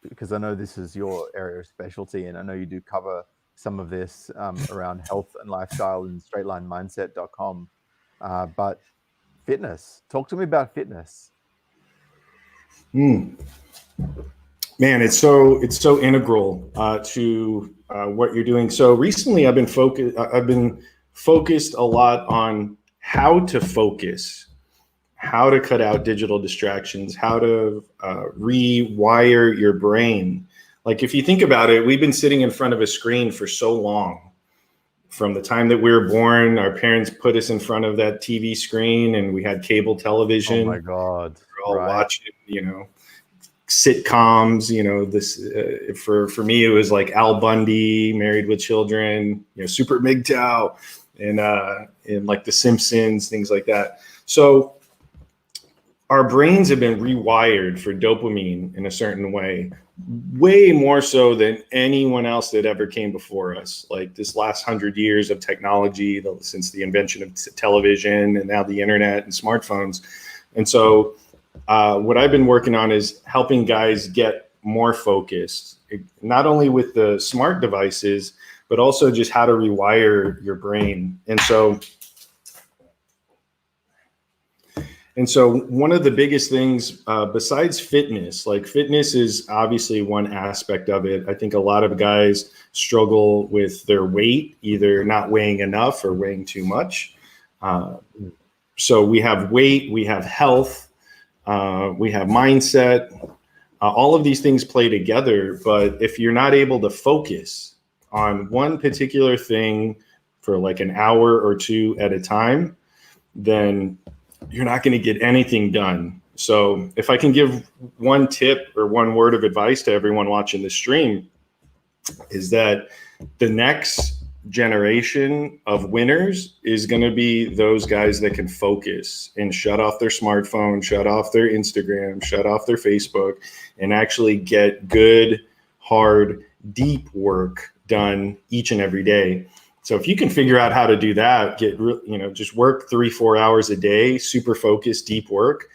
because I know this is your area of specialty, and I know you do cover some of this around health and lifestyle and straightlinemindset.com. But fitness, talk to me about fitness. Man, it's so integral to what you're doing. So recently I've been focused a lot on how to focus, how to cut out digital distractions, how to rewire your brain. Like, if you think about it, we've been sitting in front of a screen for so long. From the time that we were born, our parents put us in front of that TV screen, and we had cable television. Oh my God. We're all watching, sitcoms, for me, it was like Al Bundy, Married with Children, Super MGTOW, and like The Simpsons, things like that. So our brains have been rewired for dopamine in a certain way, way more so than anyone else that ever came before us. Like, this last 100 years of technology, since the invention of television and now the internet and smartphones. And so what I've been working on is helping guys get more focused, not only with the smart devices, but also just how to rewire your brain. And so one of the biggest things, besides fitness, like, fitness is obviously one aspect of it. I think a lot of guys struggle with their weight, either not weighing enough or weighing too much. So we have weight, we have health, we have mindset. All of these things play together. But if you're not able to focus on one particular thing for like an hour or two at a time, then you're not going to get anything done. So if I can give one tip or one word of advice to everyone watching the stream, is that the next generation of winners is going to be those guys that can focus and shut off their smartphone, shut off their Instagram, shut off their Facebook, and actually get good, hard, deep work done each and every day. So if you can figure out how to do that, just work 3-4 hours a day, super focused, deep work,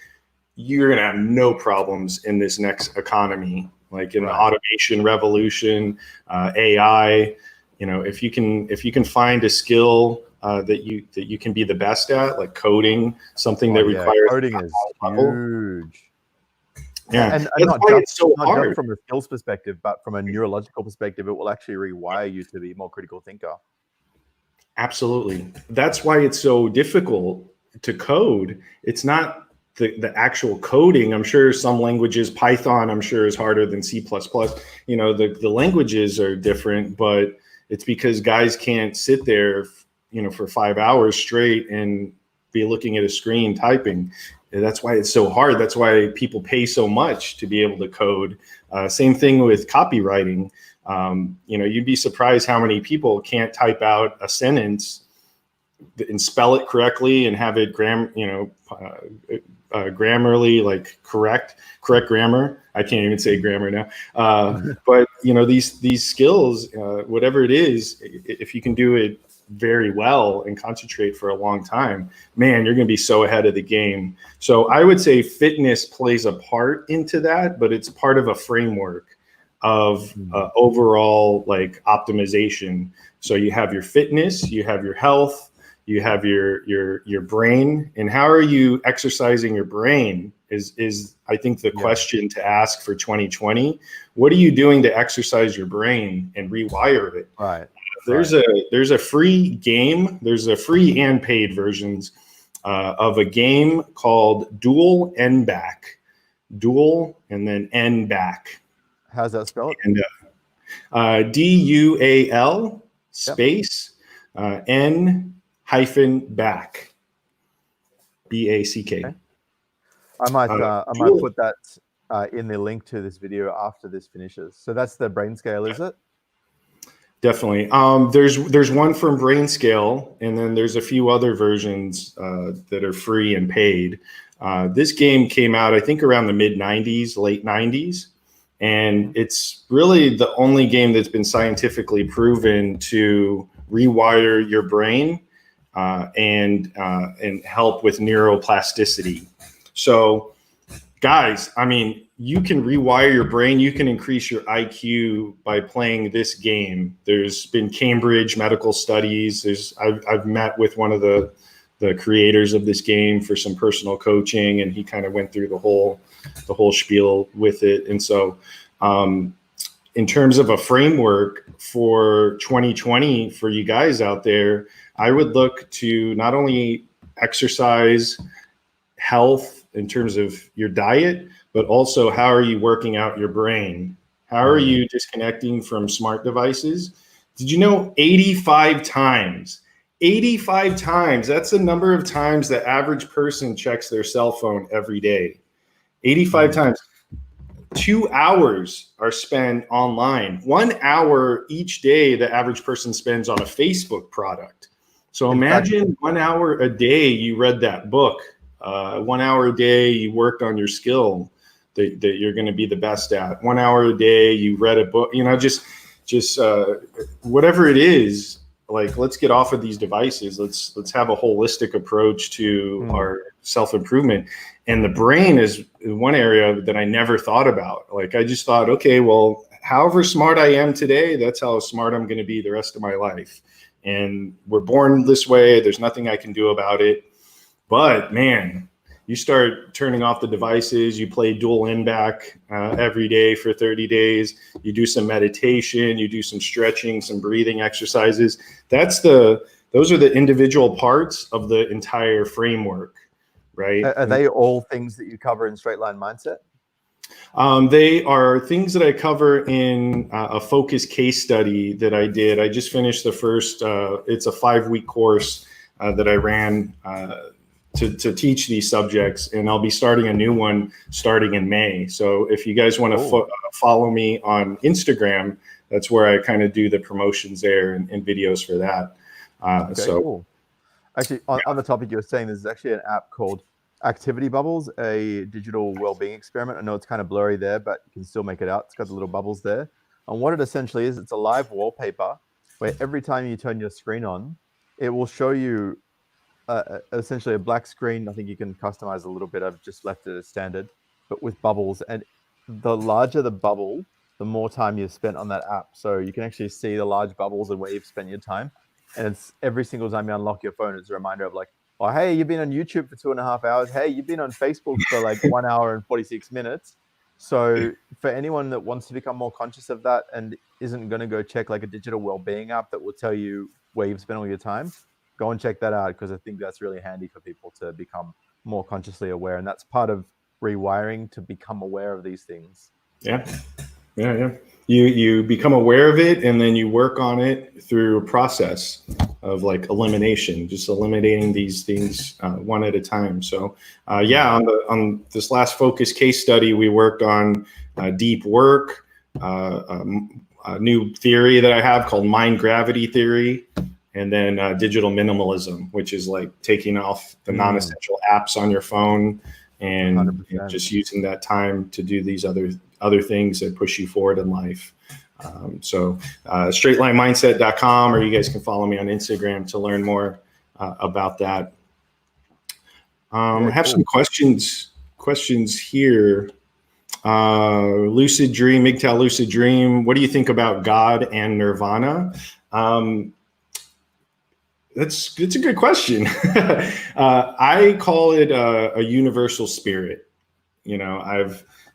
you're going to have no problems in this next economy, like in the automation revolution, AI. If you can find a skill that you can be the best at, like coding, something that requires coding is huge. Yeah, and not just from a skills perspective, but from a neurological perspective, it will actually rewire you to be a more critical thinker. Absolutely. That's why it's so difficult to code. It's not the actual coding. I'm sure some languages, Python, I'm sure is harder than C++. The languages are different, but it's because guys can't sit there, for 5 hours straight and be looking at a screen typing. And that's why it's so hard. That's why people pay so much to be able to code. Same thing with copywriting. You'd be surprised how many people can't type out a sentence and spell it correctly and have it grammarly like correct grammar. I can't even say grammar now. But these skills, whatever it is, if you can do it very well and concentrate for a long time, man, you're going to be so ahead of the game. So I would say fitness plays a part into that, but it's part of a framework of overall like optimization. So you have your fitness, you have your health, you have your brain, and how are you exercising your brain is I think the question to ask for 2020. What are you doing to exercise your brain and rewire it? Right. There's a free game. There's a free and paid versions of a game called Dual N-Back. Dual and then N-Back. How's that spelled? And DUAL space N-back. BACK. Okay. I might put that in the link to this video after this finishes. So that's the brain scale, is it? Definitely. There's one from Brain Scale, and then there's a few other versions that are free and paid. This game came out, I think, around the mid-90s, late 90s, and it's really the only game that's been scientifically proven to rewire your brain and help with neuroplasticity. So, guys, I mean, you can rewire your brain. You can increase your IQ by playing this game. There's been Cambridge medical studies. I've met with one of the creators of this game for some personal coaching, and he kind of went through the whole spiel with it. And so, in terms of a framework for 2020 for you guys out there, I would look to not only exercise, health in terms of your diet, but also how are you working out your brain? How are you disconnecting from smart devices? Did you know 85 times, that's the number of times the average person checks their cell phone every day. 85 times. 2 hours are spent online. 1 hour each day the average person spends on a Facebook product. So imagine 1 hour a day you read that book. 1 hour a day you worked on your skill that you're going to be the best at. 1 hour a day you read a book. Just whatever it is. Like, let's get off of these devices. Let's have a holistic approach to our self-improvement. And the brain is one area that I never thought about. Like, I just thought, okay, well, however smart I am today, that's how smart I'm going to be the rest of my life. And we're born this way. There's nothing I can do about it. But man, you start turning off the devices, you play dual N-back every day for 30 days, you do some meditation, you do some stretching, some breathing exercises. Those are the individual parts of the entire framework, right? Are they all things that you cover in Straight Line Mindset? They are things that I cover in a focus case study that I did. I just finished the first, it's a 5-week course that I ran to teach these subjects, and I'll be starting a new one starting in May. So if you guys want to follow me on Instagram, that's where I kind of do the promotions there and videos for that. Cool. Actually, on the topic you were saying, there's actually an app called Activity Bubbles, a digital well-being experiment. I know it's kind of blurry there, but you can still make it out. It's got the little bubbles there. And what it essentially is, it's a live wallpaper where every time you turn your screen on, it will show you essentially a black screen. I think you can customize a little bit. I've just left it as standard, but with bubbles. And the larger the bubble, the more time you've spent on that app. So you can actually see the large bubbles and where you've spent your time. And it's every single time you unlock your phone, it's a reminder of like, oh, hey, you've been on YouTube for 2.5 hours. Hey, you've been on Facebook for like 1 hour and 46 minutes. So for anyone that wants to become more conscious of that and isn't going to go check like a digital well-being app that will tell you where you've spent all your time, go and check that out, because I think that's really handy for people to become more consciously aware. And that's part of rewiring, to become aware of these things. Yeah. You become aware of it, and then you work on it through a process of like elimination, just eliminating these things one at a time. So on this last focus case study, we worked on deep work, a new theory that I have called mind gravity theory, and then digital minimalism, which is like taking off the non-essential apps on your phone, and 100%. just using that time to do these other things that push you forward in life. So straightlinemindset.com, or you guys can follow me on Instagram to learn more about that. I have some questions here. Lucid Dream, MGTOW Lucid Dream. What do you think about God and Nirvana? That's a good question. I call it a universal spirit. You know,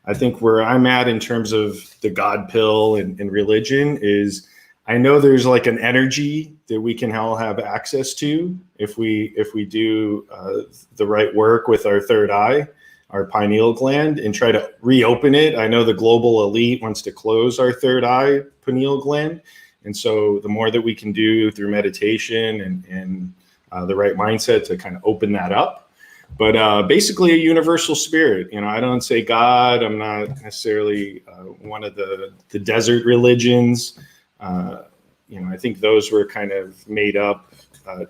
I think where I'm at in terms of the God pill and religion is, I know there's like an energy that we can all have access to if we do the right work with our third eye, our pineal gland, and try to reopen it. I know the global elite wants to close our third eye pineal gland. And so the more that we can do through meditation and the right mindset to kind of open that up. But basically a universal spirit. You know, I don't say God. I'm not necessarily one of the desert religions. You know, I think those were kind of made up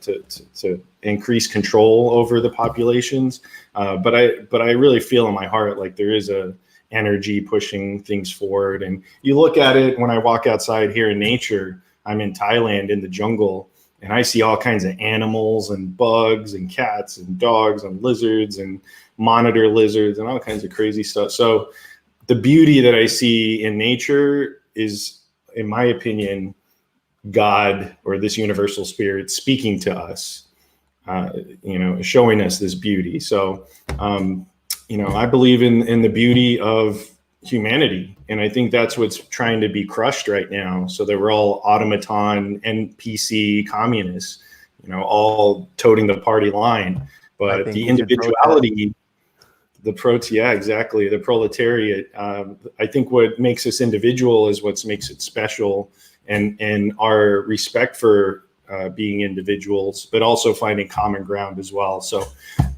to increase control over the populations. But I really feel in my heart like there is a energy pushing things forward. And you look at it when I walk outside here in nature. I'm in Thailand in the jungle, and I see all kinds of animals and bugs and cats and dogs and lizards and monitor lizards and all kinds of crazy stuff. So the beauty that I see in nature is, in my opinion, God or this universal spirit speaking to us, you know, showing us this beauty. So, you know, I believe in the beauty of humanity. And I think that's what's trying to be crushed right now. So that we're all automaton, NPC communists, you know, all toting the party line. But the individuality, yeah, exactly. The proletariat. I think what makes us individual is what makes it special, and our respect for being individuals, but also finding common ground as well. So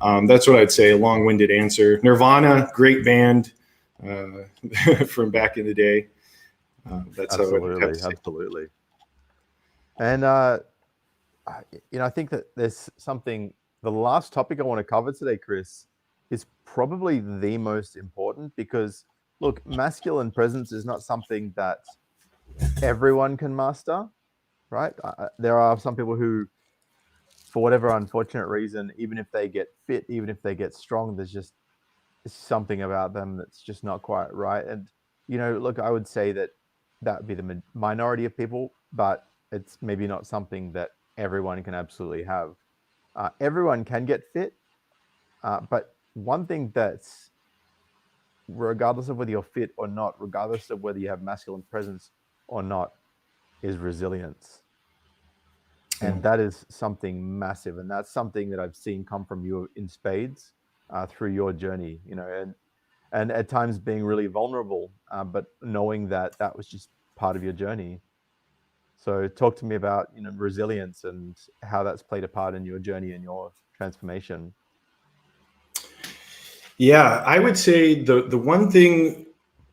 that's what I'd say, a long-winded answer. Nirvana, great band from back in the day. That's absolutely. And, you know, I think that there's something, the last topic I want to cover today, Kris, is probably the most important, because look, masculine presence is not something that everyone can master, right? There are some people who, for whatever unfortunate reason, even if they get fit, even if they get strong, there's just something about them that's just not quite right. And, you know, look, I would say that would be the minority of people, but it's maybe not something that everyone can absolutely have. Everyone can get fit, but one thing that's, regardless of whether you're fit or not, regardless of whether you have masculine presence or not, is resilience. And that is something massive. And that's something that I've seen come from you in spades through your journey, you know, and at times being really vulnerable, but knowing that that was just part of your journey. So talk to me about, you know, resilience and how that's played a part in your journey and your transformation. Yeah, I would say the one thing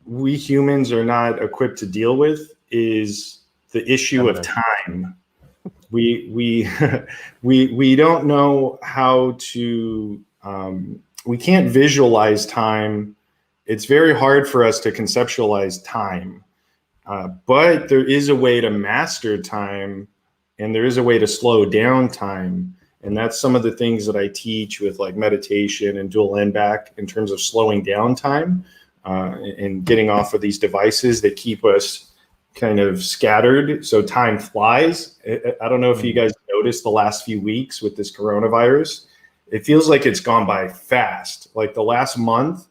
we humans are not equipped to deal with is the issue of time. We don't know how to, we can't visualize time. It's very hard for us to conceptualize time, but there is a way to master time, and there is a way to slow down time. And that's some of the things that I teach with like meditation and dual end back in terms of slowing down time and getting off of these devices that keep us kind of scattered. So time flies. I don't know if you guys noticed the last few weeks with this coronavirus, it feels like it's gone by fast. Like the last month,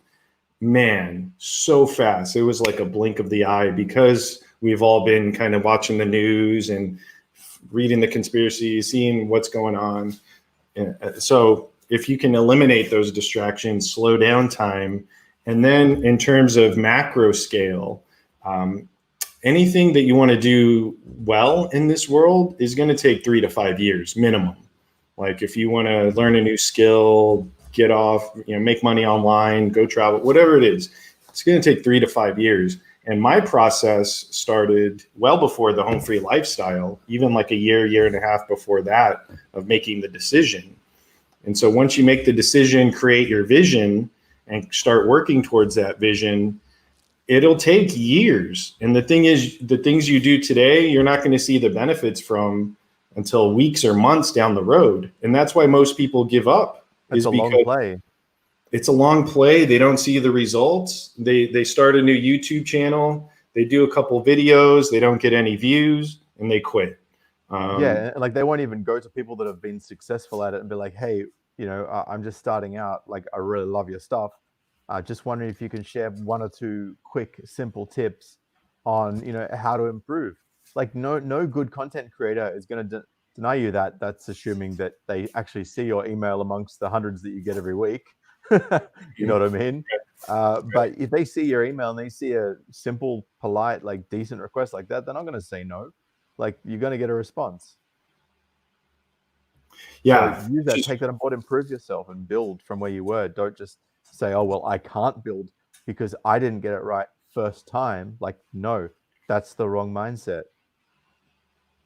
man, so fast. It was like a blink of the eye, because we've all been kind of watching the news and reading the conspiracy, seeing what's going on. So if you can eliminate those distractions, slow down time, and then in terms of macro scale, anything that you want to do well in this world is going to take 3 to 5 years minimum. Like if you want to learn a new skill, get off, you know, make money online, go travel, whatever it is, it's going to take 3 to 5 years. And my process started well before the home free lifestyle, even like a year and a half before that, of making the decision. And so once you make the decision, create your vision, and start working towards that vision, it'll take years. And the thing is, the things you do today, you're not going to see the benefits from until weeks or months down the road. And that's why most people give up. It's a long play. It's a long play. They don't see the results. They start a new YouTube channel. They do a couple videos. They don't get any views and they quit. Yeah, like they won't even go to people that have been successful at it and be like, hey, you know, I'm just starting out. Like, I really love your stuff. Just wondering if you can share 1 or 2 quick, simple tips on, you know, how to improve. Like, no good content creator is going to deny you that. That's assuming that they actually see your email amongst the hundreds that you get every week. You know what I mean? But if they see your email and they see a simple, polite, like decent request like that, they're not going to say no. Like, you're going to get a response. Yeah. So use that, take that on board, improve yourself and build from where you were. Don't just say, oh, well, I can't build because I didn't get it right first time. Like, no, that's the wrong mindset.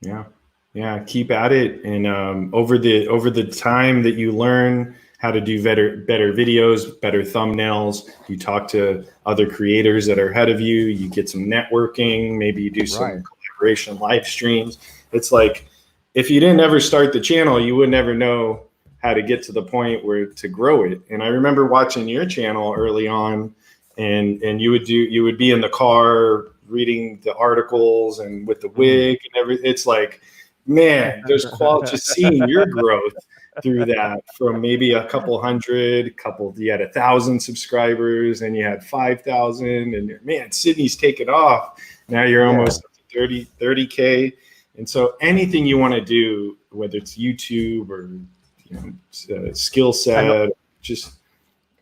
Yeah. Yeah. Keep at it. And over the time that you learn how to do better videos, better thumbnails, you talk to other creators that are ahead of you, you get some networking, maybe you do some collaboration live streams. It's like, if you didn't ever start the channel, you would never know how to get to the point where to grow it. And I remember watching your channel early on, and you would be in the car reading the articles and with the wig and everything. It's like, man, there's quality, just seeing your growth through that, from maybe a couple hundred, you had 1,000 subscribers and you had 5,000, and man, Sydney's taken off. Now you're almost up to 30K. And so anything you want to do, whether it's YouTube or, you know, skill set, just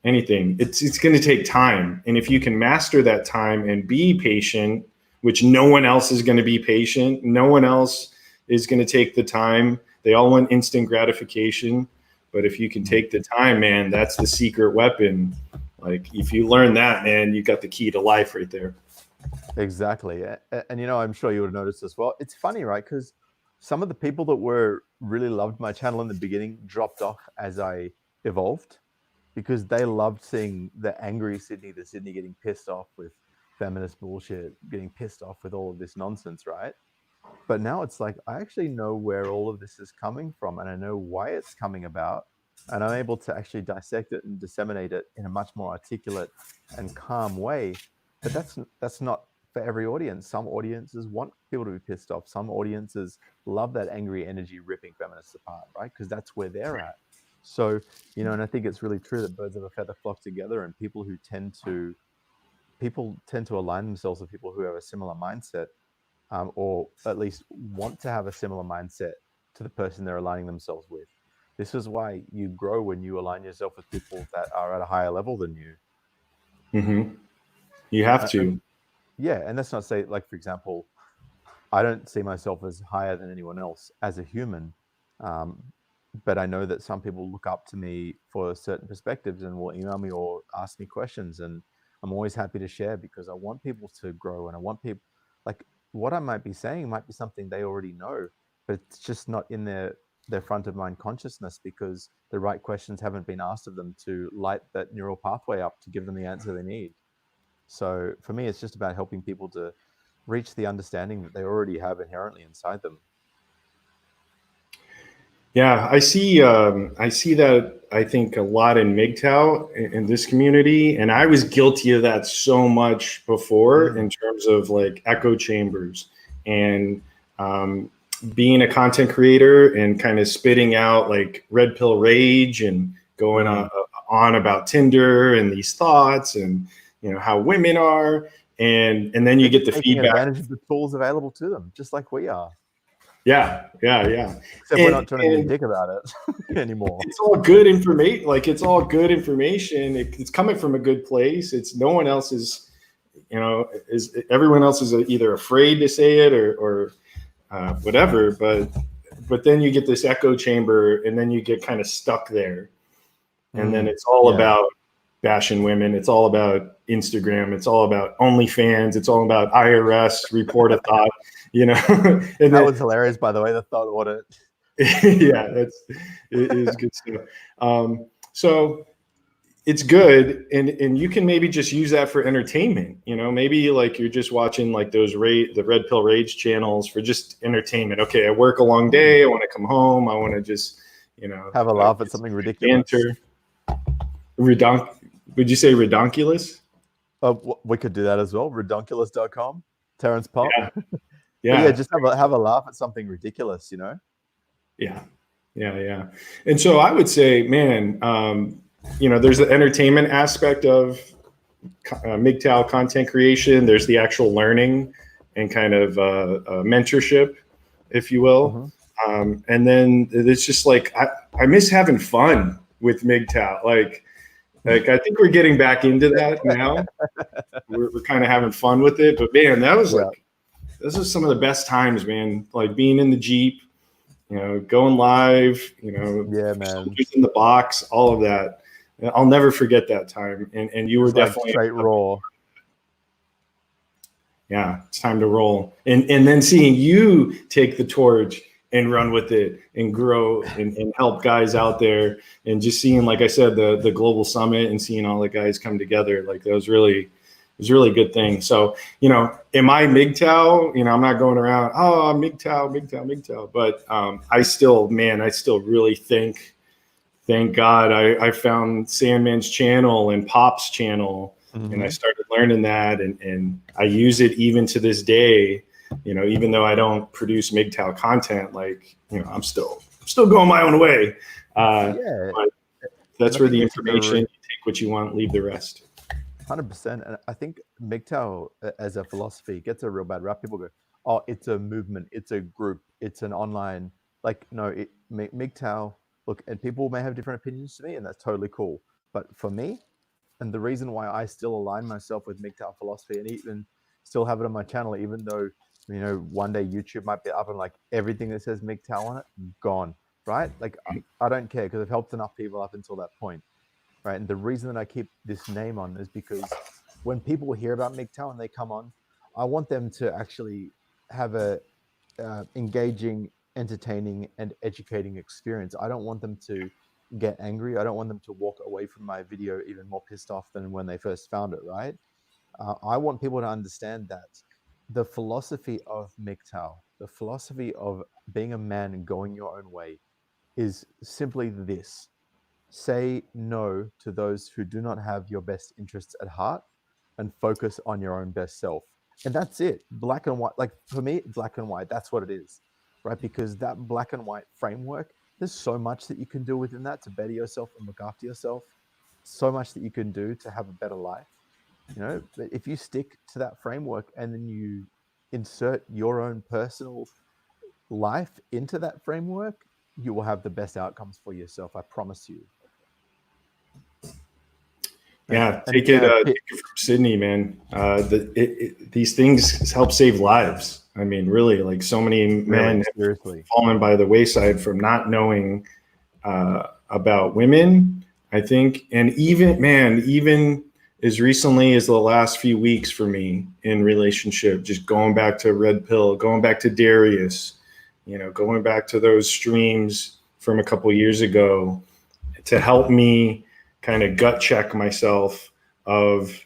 anything, it's going to take time. And if you can master that time and be patient, which no one else is going to be patient, no one else is going to take the time. They all want instant gratification. But if you can take the time, man, that's the secret weapon. Like, if you learn that, man, you got the key to life right there. Exactly. And, you know, I'm sure you would have noticed as well. It's funny, right? Because some of the people that were really loved my channel in the beginning dropped off as I evolved, because they loved seeing the angry Sydney, the Sydney getting pissed off with feminist bullshit, getting pissed off with all of this nonsense, right? But now it's like, I actually know where all of this is coming from, and I know why it's coming about, and I'm able to actually dissect it and disseminate it in a much more articulate and calm way. But that's not for every audience. Some audiences want people to be pissed off. Some audiences love that angry energy ripping feminists apart, right? Because that's where they're at. So, you know, and I think it's really true that birds of a feather flock together, and people tend to align themselves with people who have a similar mindset, or at least want to have a similar mindset to the person they're aligning themselves with. This is why you grow when you align yourself with people that are at a higher level than you. Mm-hmm. You have to. Yeah, and that's not say, like, for example, I don't see myself as higher than anyone else as a human, but I know that some people look up to me for certain perspectives and will email me or ask me questions, and I'm always happy to share, because I want people to grow, and I want people, like, what I might be saying might be something they already know, but it's just not in their front of mind consciousness, because the right questions haven't been asked of them to light that neural pathway up to give them the answer they need. So for me, it's just about helping people to reach the understanding that they already have inherently inside them. Yeah, I see that, I think, a lot in MGTOW in this community. And I was guilty of that so much before, in terms of like echo chambers and being a content creator and kind of spitting out like red pill rage and going on about Tinder and these thoughts and, you know, how women are. And then you get the taking feedback. Advantage of the tools available to them, just like we are. Yeah. Except we're not trying to be a dick about it anymore. It's all good information. Like, it's all good information. It's coming from a good place. It's no one else is, you know, everyone else is either afraid to say it or whatever. But then you get this echo chamber, and then you get kind of stuck there. And then it's all about bashing women. It's all about Instagram. It's all about OnlyFans. It's all about IRS report a thought. You know, and that was hilarious, by the way, the thought audit. Yeah, it is good stuff. So it's good, and you can maybe just use that for entertainment. You know, maybe like you're just watching like those the Red Pill Rage channels for just entertainment. Okay, I work a long day. I want to come home. I want to just, you know, Have a laugh at something ridiculous. Banter. Would you say redonkulous? We could do that as well. Redonkulous.com. Terrence Pop. Yeah. Yeah. Yeah, just have a laugh at something ridiculous, you know? Yeah. And so I would say, man, you know, there's the entertainment aspect of MGTOW content creation. There's the actual learning and kind of mentorship, if you will. And then it's just like, I miss having fun with MGTOW. Like I think we're getting back into that now. We're kind of having fun with it. But man, that was like, this is some of the best times, man. Like being in the Jeep, you know, going live, you know, man, in the box, all of that. I'll never forget that time. And you were definitely straight raw. Yeah, it's time to roll. And then seeing you take the torch and run with it and grow and help guys out there, and just seeing, like I said, the global summit and seeing all the guys come together, like that was really a good thing. So, you know, am I MGTOW? You know, I'm not going around, oh, MGTOW. But I still really thank God I found Sandman's channel and Pop's channel, and I started learning that, and I use it even to this day. You know, even though I don't produce MGTOW content, like, you know, I'm still going my own way. But that's where the information, you take what you want, leave the rest. 100%. And I think MGTOW as a philosophy gets a real bad rap. People go, oh, it's a movement, it's a group, it's an online, like, no, MGTOW, look, and people may have different opinions to me, and that's totally cool. But for me, and the reason why I still align myself with MGTOW philosophy and even still have it on my channel, even though, you know, one day YouTube might be up and like everything that says MGTOW on it, gone, right? Like, I don't care, because I've helped enough people up until that point, right? And the reason that I keep this name on is because when people hear about MGTOW and they come on, I want them to actually have a engaging, entertaining, and educating experience. I don't want them to get angry. I don't want them to walk away from my video even more pissed off than when they first found it, right? I want people to understand that the philosophy of MGTOW, the philosophy of being a man and going your own way, is simply this: say no to those who do not have your best interests at heart and focus on your own best self. And that's it. Black and white. Like, for me, black and white, that's what it is, right? Because that black and white framework, there's so much that you can do within that to better yourself and look after yourself. So much that you can do to have a better life. You know, but if you stick to that framework and then you insert your own personal life into that framework, you will have the best outcomes for yourself. I promise you. Yeah, take it from Sydney, man. These things help save lives. I mean, really, like, so many men have fallen by the wayside from not knowing about women, I think. And even as recently as the last few weeks for me in relationship, just going back to Red Pill, going back to Darius, you know, going back to those streams from a couple years ago to help me kind of gut check myself of,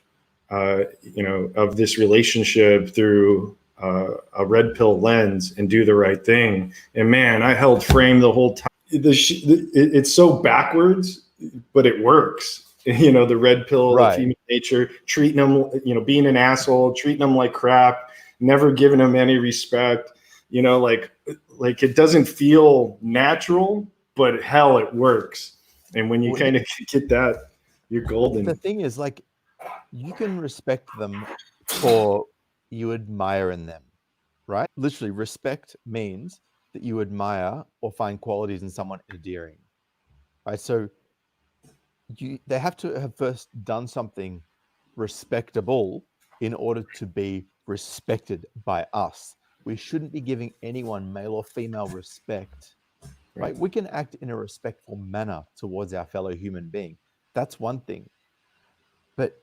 you know, of this relationship through a red pill lens and do the right thing. And man, I held frame the whole time. It's so backwards, but it works. You know, the red pill, the female nature, treating them, you know, being an asshole, treating them like crap, never giving them any respect, you know, like it doesn't feel natural, but hell, it works. And when you kind of get that, you're golden. The thing is, like, you can respect them for you admire in them, right? Literally, respect means that you admire or find qualities in someone endearing, right? So they have to have first done something respectable in order to be respected by us. We shouldn't be giving anyone, male or female, respect, right? We can act in a respectful manner towards our fellow human being. That's one thing. But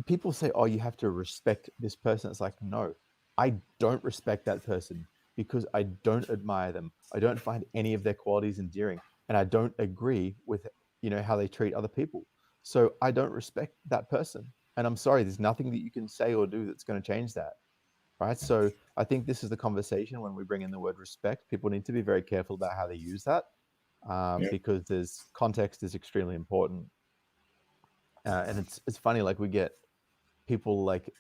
people say, oh, you have to respect this person. It's like, no, I don't respect that person because I don't admire them. I don't find any of their qualities endearing, and I don't agree with, you know, how they treat other people. So I don't respect that person. And I'm sorry, there's nothing that you can say or do that's going to change that. Right. So I think this is the conversation when we bring in the word respect. People need to be very careful about how they use that, because there's context is extremely important. And it's funny, like we get people like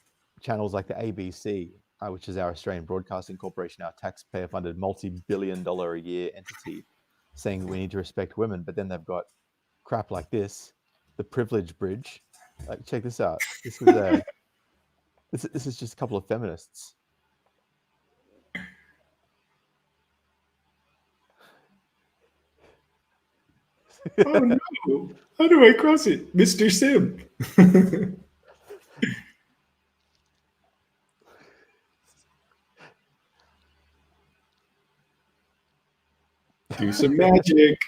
channels like the ABC, which is our Australian Broadcasting Corporation, our taxpayer-funded multi-billion-dollar a year entity, saying we need to respect women, but then they've got crap like this, the privilege bridge. Like, check this out. This is this is just a couple of feminists. Oh no! How do I cross it, Mr. Sim? Do some magic.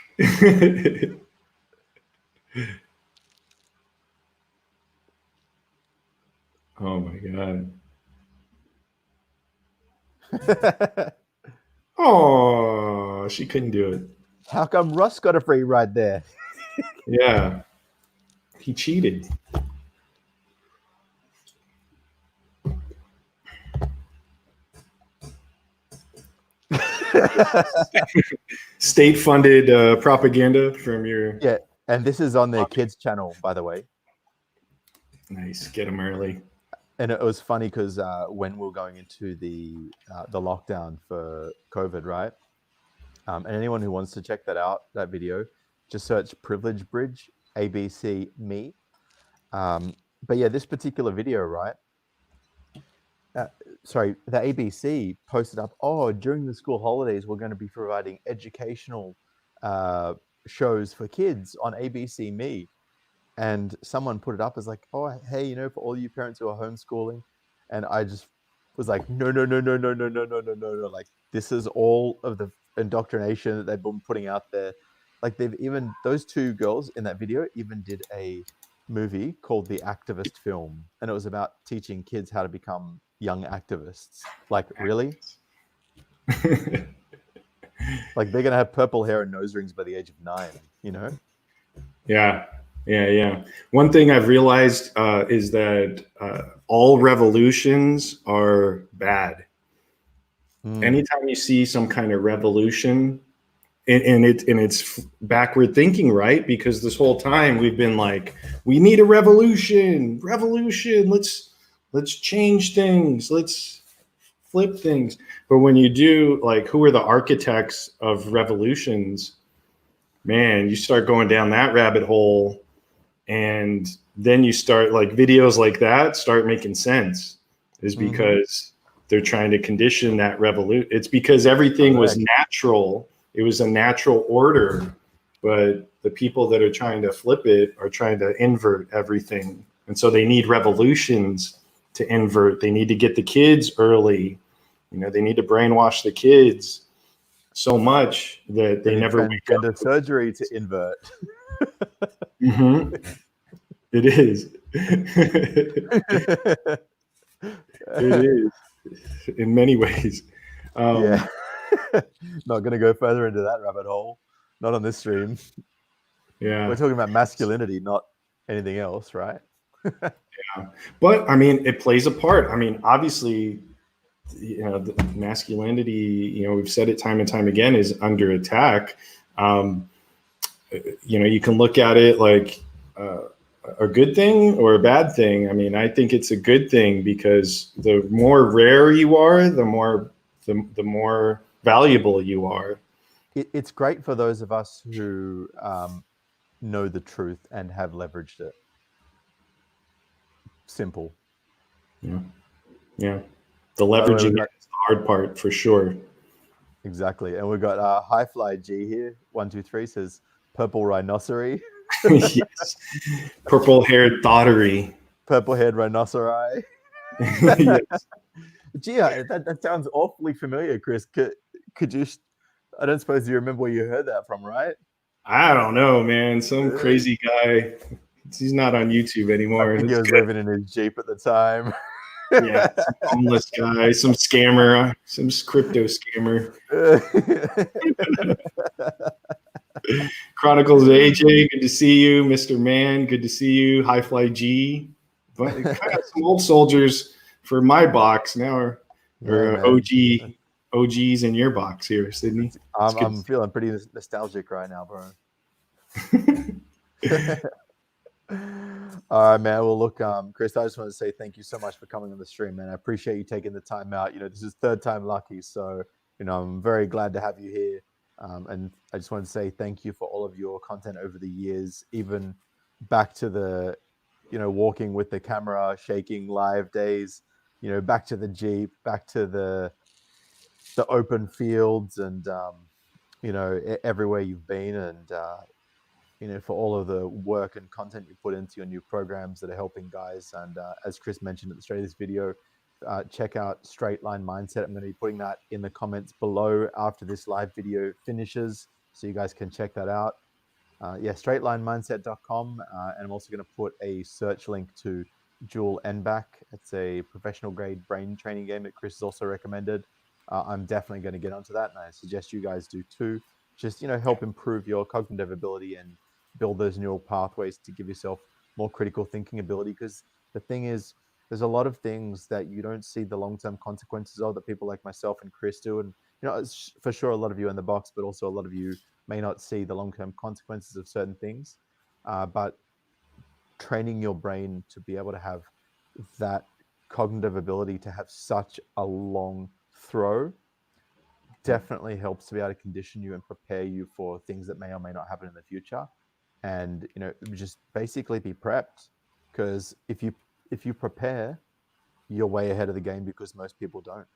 Oh my god. Oh, she couldn't do it. How come Russ got a free ride there? Yeah. He cheated. State-funded propaganda from your... Yeah, and this is on their kids' channel, by the way. Nice. Get them early. And it was funny because when we were going into the lockdown for COVID, right? And anyone who wants to check that out, that video, just search Privilege Bridge, ABC Me. But yeah, this particular video, right? Sorry, the ABC posted up, oh, during the school holidays, we're going to be providing educational shows for kids on ABC Me. And someone put it up as like, oh, hey, you know, for all you parents who are homeschooling. And I just was like, no. Like, this is all of the indoctrination that they've been putting out there. Like, they've even, those two girls in that video even did a movie called The Activist Film. And it was about teaching kids how to become young activists. Like, really? Like, they're going to have purple hair and nose rings by the age of 9, you know? Yeah. One thing I've realized is that all revolutions are bad. Anytime you see some kind of revolution, and it's backward thinking, right? Because this whole time we've been like, we need a revolution. Let's change things. Let's flip things. But when you do, like, who are the architects of revolutions? Man, you start going down that rabbit hole, and then you start, like, videos like that start making sense. Is because they're trying to condition that revolution. It's because everything was natural. It was a natural order, but the people that are trying to flip it are trying to invert everything. And so they need revolutions to invert. They need to get the kids early. You know, they need to brainwash the kids so much that they never wake up. The surgery to invert. It is. It is in many ways. Yeah. Not going to go further into that rabbit hole. Not on this stream. Yeah. We're talking about masculinity, not anything else, right? Yeah. But I mean, it plays a part. I mean, obviously, you know, the masculinity, you know, we've said it time and time again, is under attack. You know, you can look at it like a good thing or a bad thing. I mean, I think it's a good thing, because the more rare you are, the more valuable you are. It's great for those of us who know the truth and have leveraged it. Simple. Yeah. The leveraging is the hard part, for sure. Exactly. And we've got High Fly G here. 123 says purple rhinoceri. Yes. Purple-haired daughtery. Purple-haired rhinoceri. Yes. Gee, that sounds awfully familiar, Kris. Could you? I don't suppose you remember where you heard that from, right? I don't know, man. Some crazy guy. He's not on YouTube anymore. I think he was living in his Jeep at the time. Yeah, some homeless guy, some scammer, some crypto scammer. Chronicles of AJ, good to see you. Mr. Man, good to see you. High Fly G. But kind of some old soldiers for my box now are OGs in your box here, Sydney. I'm feeling pretty nostalgic right now, bro. All right, man. Well, look, Kris, I just want to say thank you so much for coming on the stream, man. I appreciate you taking the time out. This is third time lucky, so I'm very glad to have you here. And I just want to say thank you for all of your content over the years, even back to the, walking with the camera, shaking live days, back to the Jeep, back to the open fields, and everywhere you've been, and for all of the work and content you put into your new programs that are helping guys. And as Kris mentioned at the start of this video, check out Straight Line Mindset. I'm going to be putting that in the comments below after this live video finishes, so you guys can check that out. straightlinemindset.com, and I'm also going to put a search link to Dual NBAC. It's a professional grade brain training game that Kris has also recommended. I'm definitely going to get onto that, and I suggest you guys do too. Just help improve your cognitive ability and build those neural pathways to give yourself more critical thinking ability. Because the thing is, there's a lot of things that you don't see the long-term consequences of that people like myself and Kris do. And it's for sure a lot of you in the box, but also a lot of you may not see the long-term consequences of certain things. But training your brain to be able to have that cognitive ability to have such a long throw definitely helps to be able to condition you and prepare you for things that may or may not happen in the future. And just basically be prepped, because if you prepare, you're way ahead of the game, because most people don't.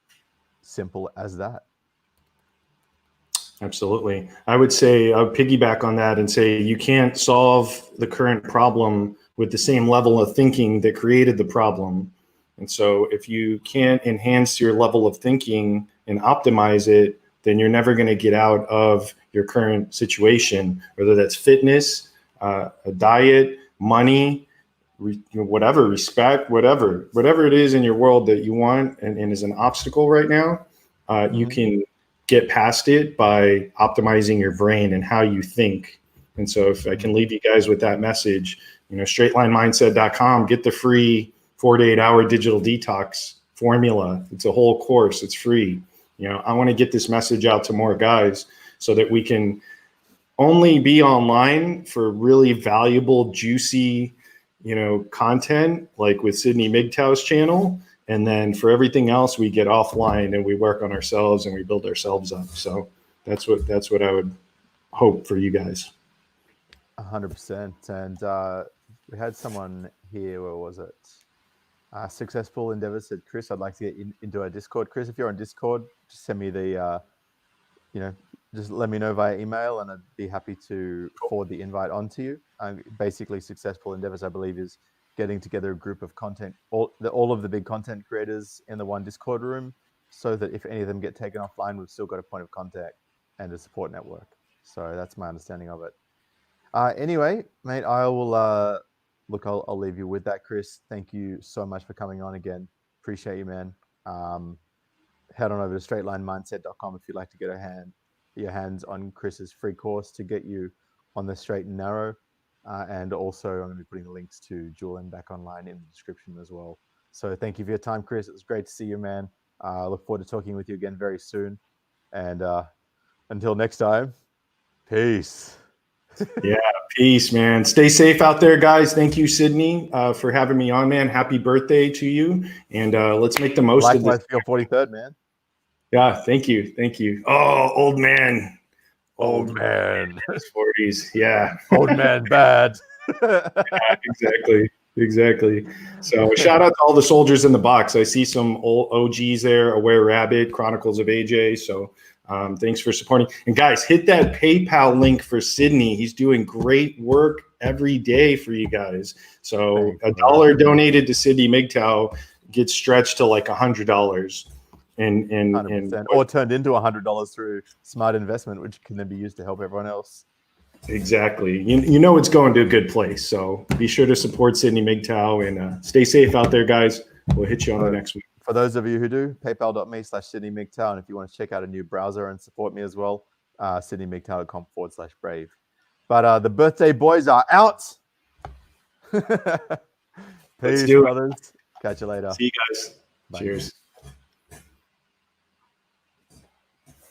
Simple as that. Absolutely. I would say I would piggyback on that and say you can't solve the current problem with the same level of thinking that created the problem. And so if you can't enhance your level of thinking and optimize it, then you're never going to get out of your current situation, whether that's fitness, a diet, money, whatever, respect, whatever it is in your world that you want and is an obstacle right now, you can get past it by optimizing your brain and how you think. And so if I can leave you guys with that message, straightlinemindset.com, get the free 4 to 8 hour digital detox formula. It's a whole course. It's free. I want to get this message out to more guys so that we can only be online for really valuable, juicy, content like with Sydney MGTOW's channel. And then for everything else, we get offline and we work on ourselves and we build ourselves up. So that's what I would hope for you guys. 100%. And we had someone here, where was it? Successful Endeavors said, Kris, I'd like to get into our Discord. Kris, if you're on Discord, just send me the, just let me know via email, and I'd be happy to forward the invite on to you. Basically, Successful Endeavors, I believe, is getting together a group of content, all of the big content creators in the one Discord room, so that if any of them get taken offline, we've still got a point of contact and a support network. So that's my understanding of it. Anyway, mate, I will look, I'll leave you with that, Kris. Thank you so much for coming on again. Appreciate you, man. Head on over to straightlinemindset.com if you'd like to get your hands on Kris's free course to get you on the straight and narrow. And also, I'm going to be putting the links to Dual NBAC online in the description as well. So thank you for your time, Kris. It was great to see you, man. I look forward to talking with you again very soon. And until next time, peace. Yeah, peace, man. Stay safe out there, guys. Thank you, Sydney, for having me on, man. Happy birthday to you. And let's make the most of this. Likewise, for your 43rd, man. Yeah, thank you. Thank you. Oh, old man. Old man. 40s. Yeah. Old man bad. Yeah, exactly. So shout out to all the soldiers in the box. I see some old OGs there, Aware Rabbit, Chronicles of AJ. So thanks for supporting. And guys, hit that PayPal link for Sydney. He's doing great work every day for you guys. So $1 donated to Sydney MGTOW gets stretched to like $100. And or turned into $100 through smart investment, which can then be used to help everyone else. Exactly. It's going to a good place. So be sure to support Sydney MGTOW and stay safe out there, guys. We'll hit you on the next week. For those of you who do, paypal.me/SydneyMGTOW. And if you want to check out a new browser and support me as well, sydneymigtail.com/brave. But the birthday boys are out. Let's Peace, do it. brothers. Catch you later. See you guys. Bye. Cheers.